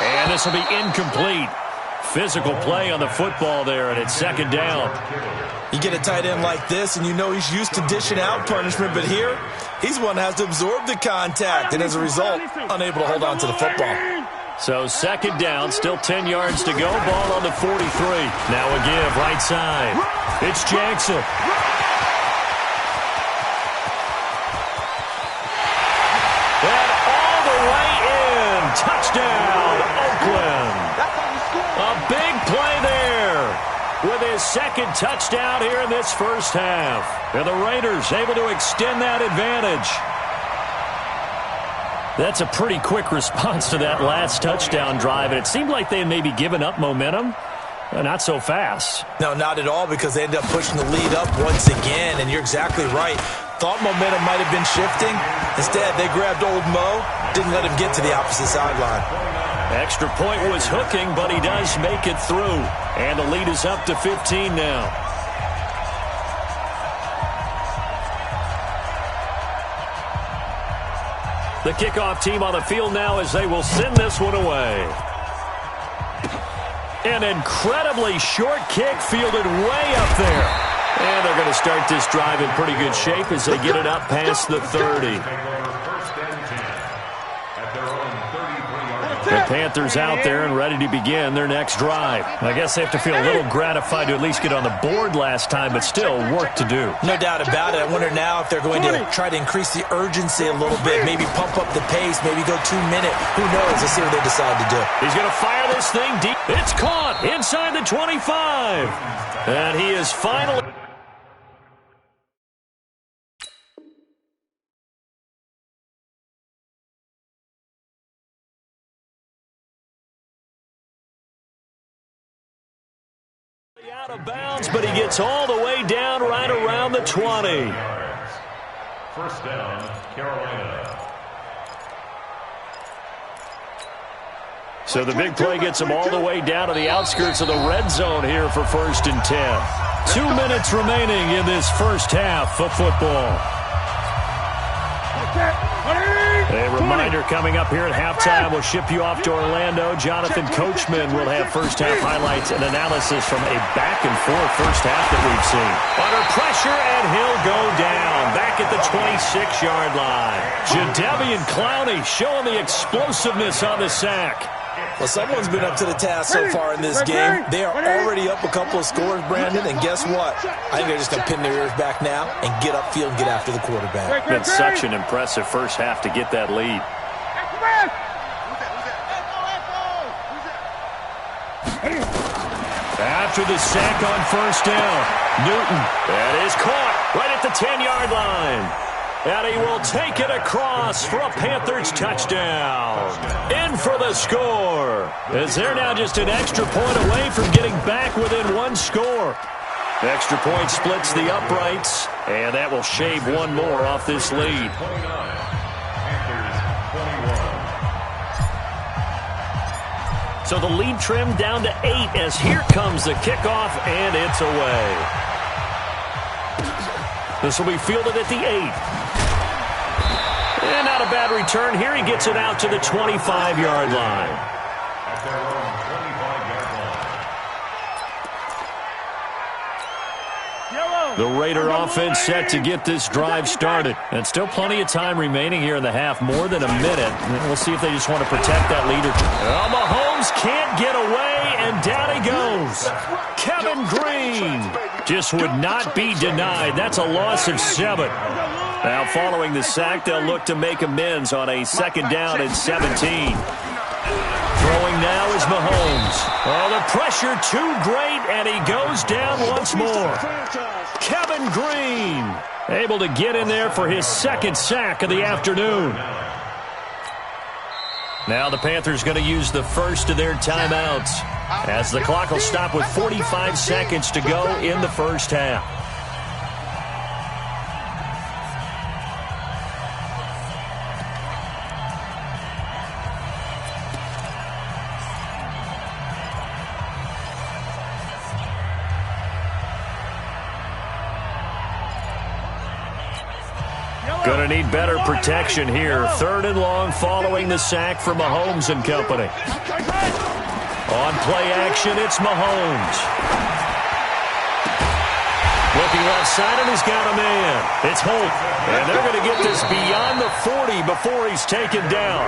And this will be incomplete. Physical play on the football there, and it's second down. You get a tight end like this, and you know he's used to dishing out punishment, but here, he's one that has to absorb the contact, and as a result, unable to hold on to the football. So second down, still 10 yards to go. Ball on the 43. Now a give, right side. It's Jackson. And all the way in. Touchdown, Oakland. A big play there with his second touchdown here in this first half. And the Raiders able to extend that advantage. That's a pretty quick response to that last touchdown drive. And it seemed like they had maybe given up momentum. Not so fast. No, not at all, because they ended up pushing the lead up once again. And you're exactly right. Thought momentum might have been shifting. Instead, they grabbed old Mo, didn't let him get to the opposite sideline. Extra point was hooking, but he does make it through. And the lead is up to 15 now. The kickoff team on the field now as they will send this one away. An incredibly short kick fielded way up there. And they're going to start this drive in pretty good shape as they get it up past the 30. The Panthers out there and ready to begin their next drive. I guess they have to feel a little gratified to at least get on the board last time, but still work to do. No doubt about it. I wonder now if they're going to try to increase the urgency a little bit, maybe pump up the pace, maybe go 2 minute. Who knows? Let's see what they decide to do. He's going to fire this thing deep. It's caught inside the 25. And he is finally... out of bounds, but he gets all the way down right around the 20. First down, Carolina. So the big play gets him all the way down to the outskirts of the red zone here for first and 10. 2 minutes remaining in this first half of football. Okay. A reminder coming up here at halftime. We'll ship you off to Orlando. Jonathan Coachman will have first-half highlights and analysis from a back-and-forth first half that we've seen. Under pressure, and he'll go down. Back at the 26-yard line. Jadeveon Clowney showing the explosiveness on the sack. Well, someone's been up to the task so far in this game. They are already up a couple of scores, Brandon, and guess what? I think they're just going to pin their ears back now and get upfield and get after the quarterback. Been such an impressive first half to get that lead. After the sack on first down, Newton, that is caught right at the 10-yard line. And he will take it across for a Panthers touchdown. In for the score. As they're now just an extra point away from getting back within one score. The extra point splits the uprights, and that will shave one more off this lead. So the lead trimmed down to 8 as here comes the kickoff, and it's away. This will be fielded at the 8. And not a bad return here. He gets it out to the 25-yard line. At their own 25-yard line. The Raider offense set to get this drive started. And still plenty of time remaining here in the half, more than a minute. And we'll see if they just want to protect that leader. Oh, Mahomes can't get away, and down he goes. Kevin Green just would not be denied. That's a loss of 7. Now, following the sack, they'll look to make amends on a second down and 17. Throwing now is Mahomes. Oh, the pressure too great, and he goes down once more. Kevin Green able to get in there for his second sack of the afternoon. Now the Panthers going to use the first of their timeouts as the clock will stop with 45 seconds to go in the first half. Going to need better protection here. Third and long following the sack for Mahomes and company. On play action, it's Mahomes. Looking left side, and he's got a man. It's Holt. And they're going to get this beyond the 40 before he's taken down.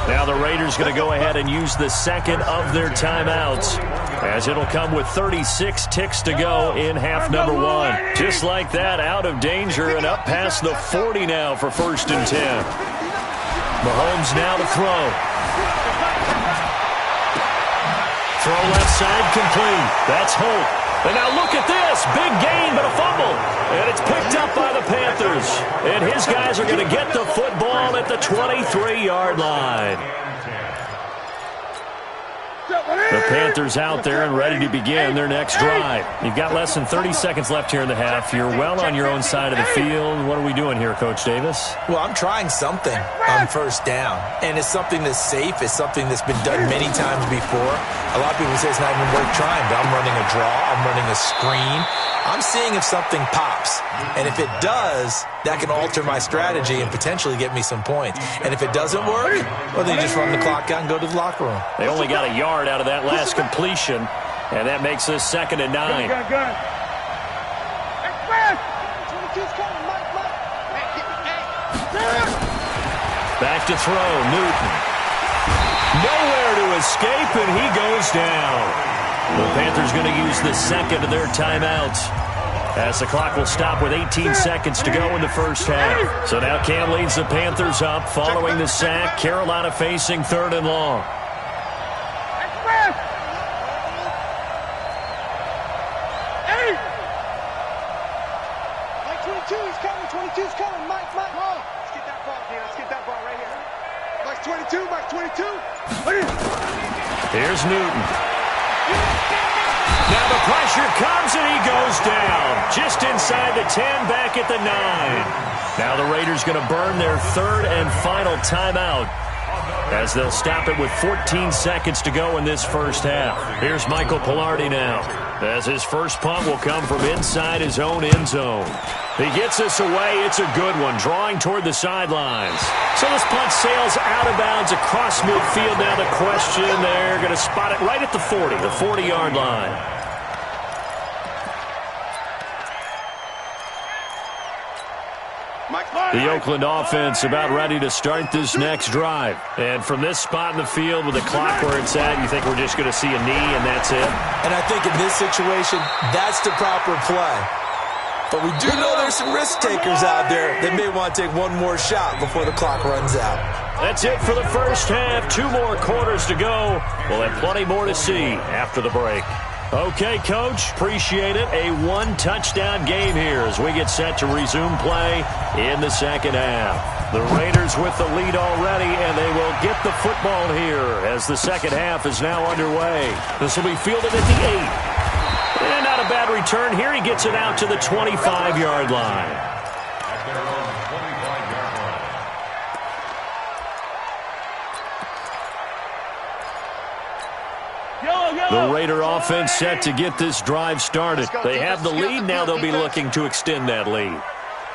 Now the Raiders going to go ahead and use the second of their timeouts, as it'll come with 36 ticks to go in half number 1. Just like that, out of danger and up past the 40 now for first and 10. Mahomes now to throw. Throw left side complete. That's Holt. And now look at this. Big gain, but a fumble. And it's picked up by the Panthers. And his guys are going to get the football at the 23-yard line. The Panthers out there and ready to begin their next drive. You've got less than 30 seconds left here in the half. You're well on your own side of the field. What are we doing here, Coach Davis? Well, I'm trying something on first down, and it's something that's safe. It's something that's been done many times before. A lot of people say it's not even worth trying, but I'm running a draw. I'm running a screen. I'm seeing if something pops, and if it does, that can alter my strategy and potentially get me some points. And if it doesn't work, well, then you just run the clock out and go to the locker room. They only got a yard out of that last completion, and that makes this 2nd and 9. Back to throw, Newton. Nowhere to escape, and he goes down. The Panthers going to use the second of their timeouts, as the clock will stop with 18 seconds to go in the first half. So now Cam leads the Panthers up following the sack. Carolina facing 3rd and long. Mike 22 is coming. 22 is coming. Mike. Let's get that ball, dude. Let's get that ball right here. Mike 22. Mike 22. Here's Newton. Now the pressure comes, and he goes down. Just inside the 10, back at the 9. Now the Raiders going to burn their 3rd and final timeout. as they'll stop it with 14 seconds to go in this first half. Here's Michael Pilardi now, as his first punt will come from inside his own end zone. He gets this away. It's a good one, drawing toward the sidelines. So this punt sails out of bounds across midfield. Now the question, they're going to spot it right at the 40, the 40-yard line. The Oakland offense about ready to start this next drive. And from this spot in the field with the clock where it's at, you think we're just going to see a knee and that's it? And I think in this situation, that's the proper play. But we do know there's some risk takers out there that may want to take one more shot before the clock runs out. That's it for the first half. 2 more quarters to go. We'll have plenty more to see after the break. Okay, Coach, appreciate it. A 1-touchdown game here as we get set to resume play in the second half. The Raiders with the lead already, and they will get the football here as the second half is now underway. This will be fielded at the 8. And not a bad return here. He gets it out to the 25-yard line. The Raider offense set to get this drive started. They have the lead. Now they'll be looking to extend that lead.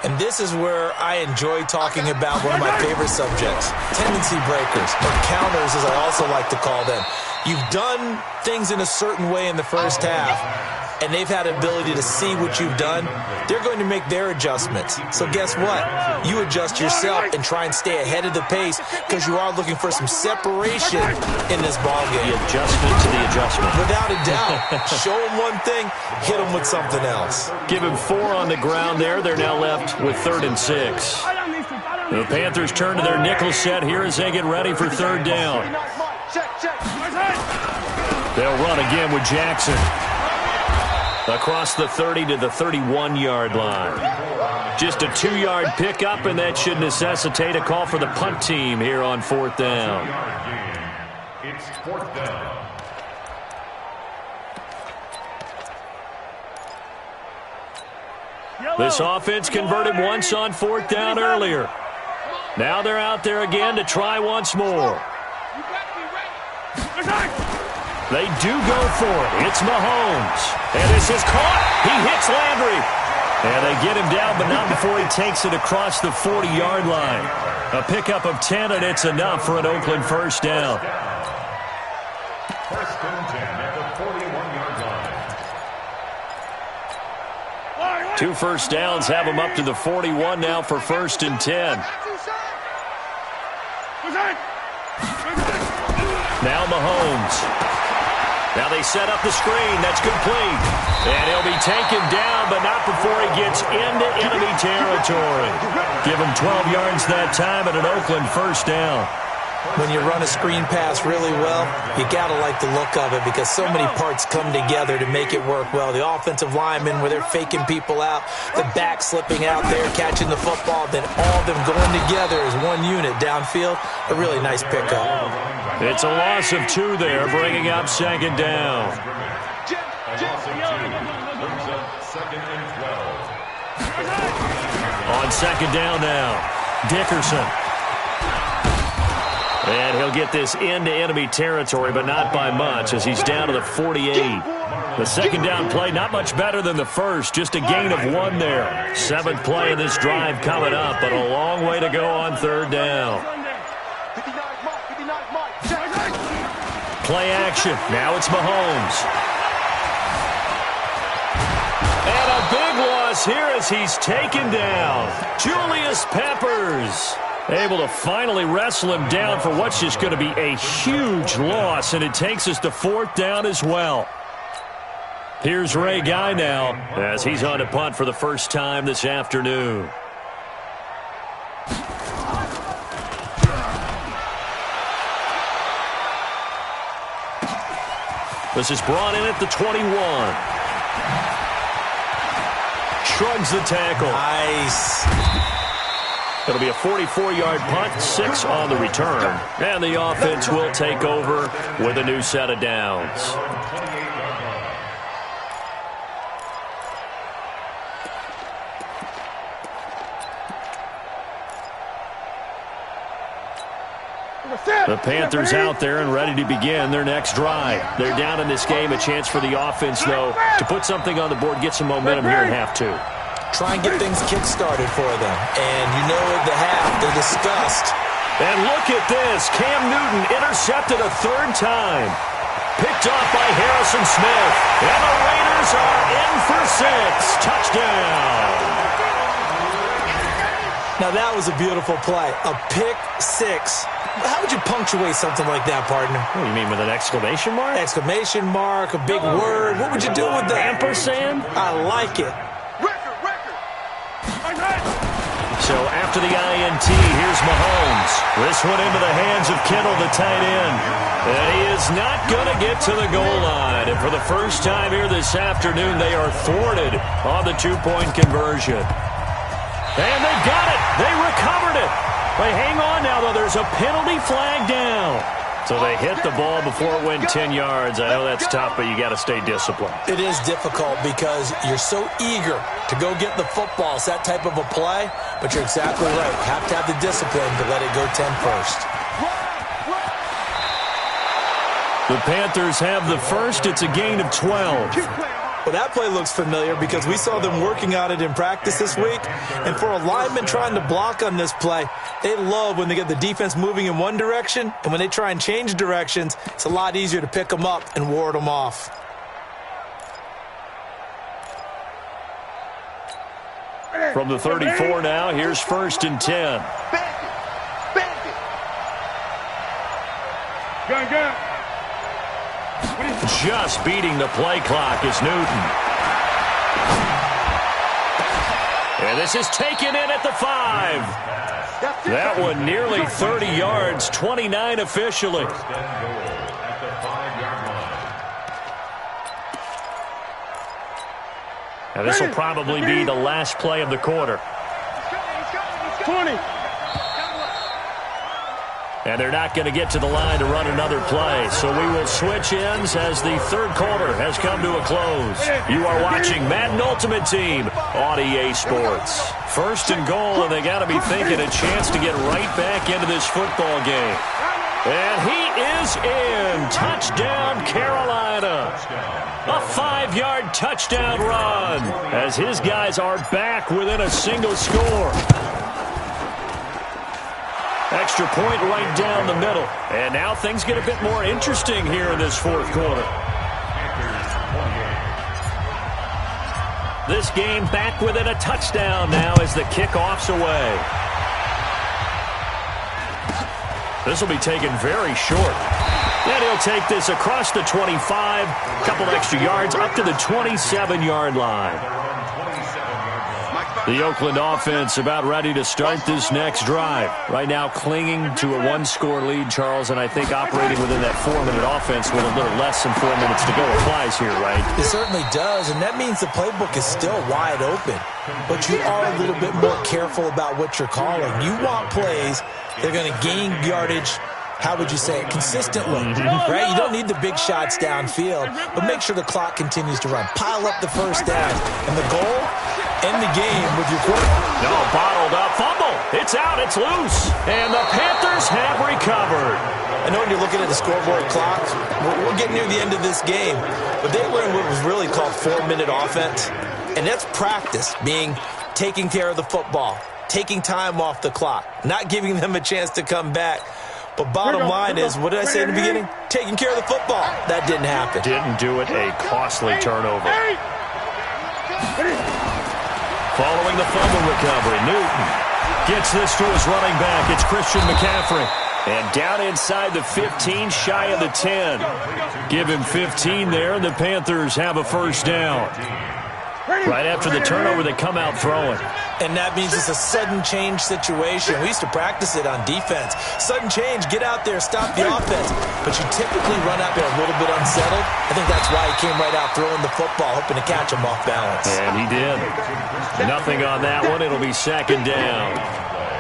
And this is where I enjoy talking about one of my favorite subjects, tendency breakers, or counters as I also like to call them. You've done things in a certain way in the first half, and they've had the ability to see what you've done. They're going to make their adjustments. So guess what? You adjust yourself and try and stay ahead of the pace because you are looking for some separation in this ballgame. The adjustment to the adjustment. Without a doubt. Show them one thing, hit them with something else. Give him 4 on the ground there. They're now left with 3rd and 6. The Panthers turn to their nickel set here as they get ready for 3rd down. They'll run again with Jackson. Across the 30 to the 31-yard line. Just a 2-yard pickup, and that should necessitate a call for the punt team here on 4th down. It's 4th down. This offense converted once on 4th down earlier. Now they're out there again to try once more. They do go for it. It's Mahomes. And this is caught. He hits Landry. And they get him down, but not before he takes it across the 40-yard line. A pickup of 10, and it's enough for an Oakland first down. 1st and 10 at the 41-yard line. 2 first downs have him up to the 41 now for 1st and 10. Now Mahomes. Now they set up the screen. That's complete. And he'll be taken down, but not before he gets into enemy territory. Give him 12 yards that time at an Oakland first down. When you run a screen pass really well, you got to like the look of it because so many parts come together to make it work well. The offensive linemen, where they're faking people out, the back slipping out there, catching the football, then all of them going together as one unit downfield. A really nice pickup. It's a loss of 2 there, bringing up 2nd down. On 2nd down now, Dickerson. And he'll get this into enemy territory, but not by much as he's down to the 48. The 2nd down play, not much better than the first, just a gain of 1 there. 7th play of this drive coming up, but a long way to go on 3rd down. Play action. Now it's Mahomes. And a big loss here as he's taken down. Julius Peppers able to finally wrestle him down for what's just going to be a huge loss, and it takes us to 4th down as well. Here's Ray Guy now as he's on to punt for the first time this afternoon. This is brought in at the 21. Shrugs the tackle. Nice. It'll be a 44-yard punt, 6 on the return. And the offense will take over with a new set of downs. The Panthers out there and ready to begin their next drive. They're down in this game. A chance for the offense, though, to put something on the board, get some momentum here in half two. Try and get things kick-started for them. And you know at the half, they discussed. And look at this. Cam Newton intercepted a third time. Picked off by Harrison Smith. And the Raiders are in for 6. Touchdown. Now, that was a beautiful play. A pick six. How would you punctuate something like that, partner? What do you mean, with an exclamation mark? Exclamation mark, a big word. What would you do with that? Ampersand? I like it. So after the INT, here's Mahomes. This one into the hands of Kittle, the tight end. And he is not going to get to the goal line. And for the first time here this afternoon, they are thwarted on the two-point conversion. And they got it. They recovered it. They hang on now, though. There's a penalty flag down. So they hit the ball before it went 10 yards. I know that's tough, but you got to stay disciplined. It is difficult because you're so eager to go get the football. It's that type of a play, but you're exactly right. You have to have the discipline to let it go 10 first. The Panthers have the first. It's a gain of 12. Well, that play looks familiar because we saw them working on it in practice this week. And for a lineman trying to block on this play, they love when they get the defense moving in one direction. And when they try and change directions, it's a lot easier to pick them up and ward them off. From the 34 now, here's 1st and 10. Gun. Just beating the play clock is Newton. And this is taken in at the 5. That one nearly 30 yards, 29 officially. Now this will probably be the last play of the quarter. 20. And they're not going to get to the line to run another play. So we will switch ends as the third quarter has come to a close. You are watching Madden Ultimate Team on EA Sports. 1st and goal, and they got to be thinking a chance to get right back into this football game. And he is in. Touchdown, Carolina. A 5-yard touchdown run as his guys are back within a single score. Extra point right down the middle. And now things get a bit more interesting here in this fourth quarter. This game back within a touchdown now as the kickoff's away. This will be taken very short. And he'll take this across the 25, a couple extra yards up to the 27-yard line. The Oakland offense about ready to start this next drive. Right now clinging to a 1-score lead, Charles, and I think operating within that 4-minute offense with a little less than 4 minutes to go applies here, right? It certainly does, and that means the playbook is still wide open. But you are a little bit more careful about what you're calling. You want plays that are going to gain yardage, how would you say it, consistently, right? You don't need the big shots downfield, but make sure the clock continues to run. Pile up the first down, and the goal, end the game with your quarterback. No, bottled up, fumble. It's out, it's loose, and the Panthers have recovered. I know when you're looking at the scoreboard clock, we're getting near the end of this game, but they were in what was really called 4-minute offense, and that's practice, being taking care of the football, taking time off the clock, not giving them a chance to come back. But bottom line is, what did I say in the beginning? Taking care of the football. That didn't happen. Didn't do it. A costly turnover. Following the fumble recovery, Newton gets this to his running back. It's Christian McCaffrey. And down inside the 15, shy of the 10. Give him 15 there, and the Panthers have a first down. Right after the turnover, they come out throwing. And that means it's a sudden change situation. We used to practice it on defense. Sudden change, get out there, stop the offense. But you typically run out there a little bit unsettled. I think that's why he came right out throwing the football, hoping to catch him off balance. And he did. Nothing on that one. It'll be 2nd down.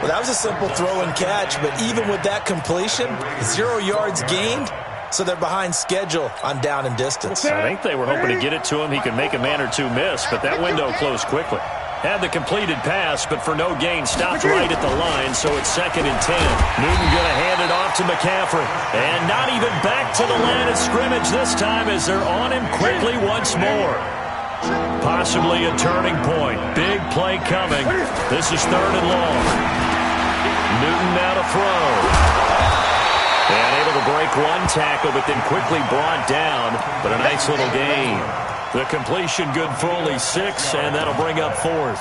Well, that was a simple throw and catch, but even with that completion, 0 yards gained. So they're behind schedule on down and distance. I think they were hoping to get it to him. He could make a man or two miss, but that window closed quickly. Had the completed pass, but for no gain, stopped right at the line, so it's 2nd and 10. Newton going to hand it off to McCaffrey. And not even back to the line of scrimmage this time as they're on him quickly once more. Possibly a turning point. Big play coming. This is 3rd and long. Newton now to throw. And able to break one tackle, but then quickly brought down. But a nice little gain. The completion good for only 6, and that'll bring up 4th.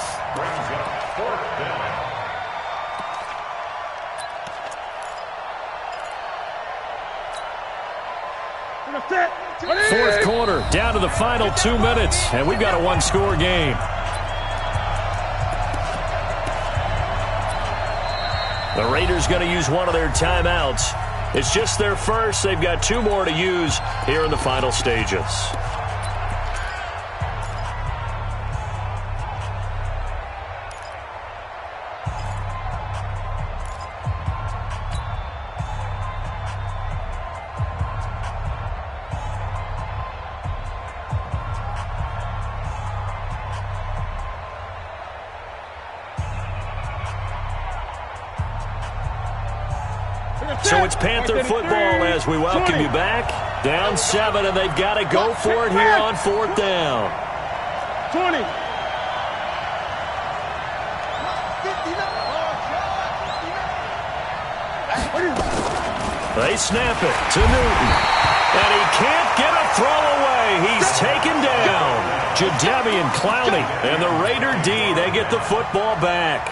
Fourth quarter, down to the final 2 minutes, and we've got a one-score game. The Raiders going to use one of their timeouts. It's just their first. They've got 2 more to use here in the final stages. So it's Panther football as we welcome you back. Down 7, and they've got to go for it here on 4th down. 20. They snap it to Newton. And he can't get a throw away. He's taken down. Jadeveon Clowney and the Raider D, they get the football back.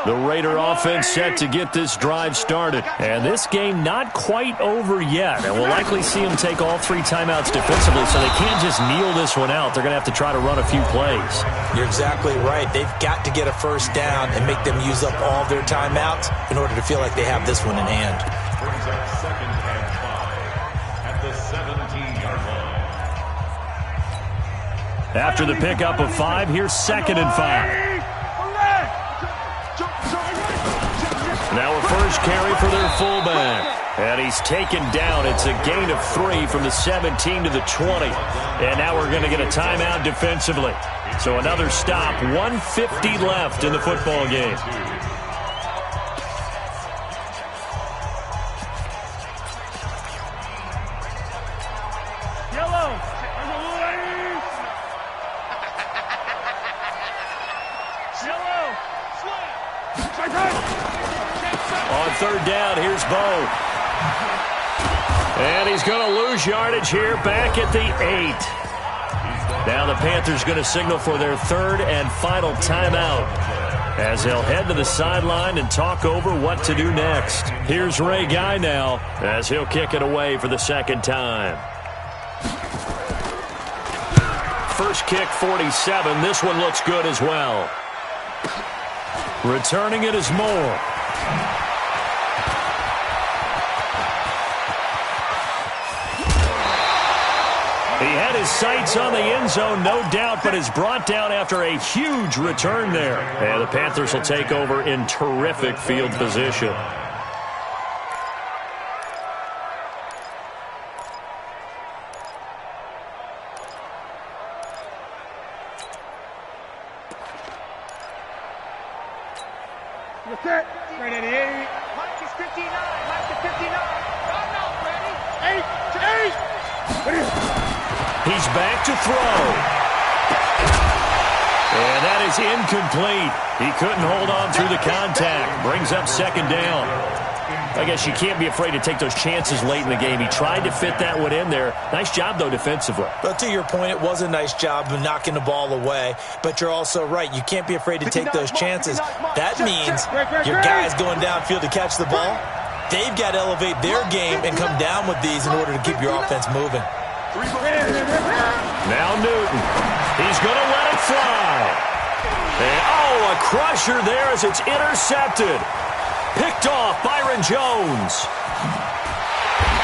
The Raider offense set to get this drive started. And this game not quite over yet. And we'll likely see them take all 3 timeouts defensively, so they can't just kneel this one out. They're going to have to try to run a few plays. You're exactly right. They've got to get a first down and make them use up all their timeouts in order to feel like they have this one in hand. Brings up 2nd and 5 at the 17-yard line. After the pickup of 5, here's 2nd and 5. Now a first carry for their fullback. And he's taken down. It's a gain of 3 from the 17 to the 20. And now we're going to get a timeout defensively. So another stop. 1:50 left in the football game. On 3rd down, here's Bo. And he's going to lose yardage here back at the 8. Now the Panthers going to signal for their 3rd and final timeout as they'll head to the sideline and talk over what to do next. Here's Ray Guy now as he'll kick it away for the 2nd time. First kick, 47. This one looks good as well. Returning it is Moore. He had his sights on the end zone, no doubt, but is brought down after a huge return there. And the Panthers will take over in terrific field position. Right at 8. Mike is 59. Mike is 59. Run out, ready. 8. He's back to throw. And that is incomplete. He couldn't hold on through the contact. Brings up 2nd down. I guess you can't be afraid to take those chances late in the game. He tried to fit that one in there. Nice job, though, defensively. But to your point, it was a nice job of knocking the ball away. But you're also right. You can't be afraid to take those chances. That means your guys going downfield to catch the ball, they've got to elevate their game and come down with these in order to keep your offense moving. Now Newton. He's going to let it fly. And, a crusher there as it's intercepted. Picked off Byron Jones.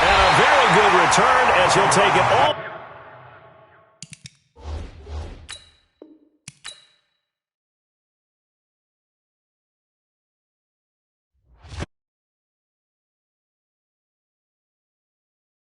And a very good return as he'll take it all.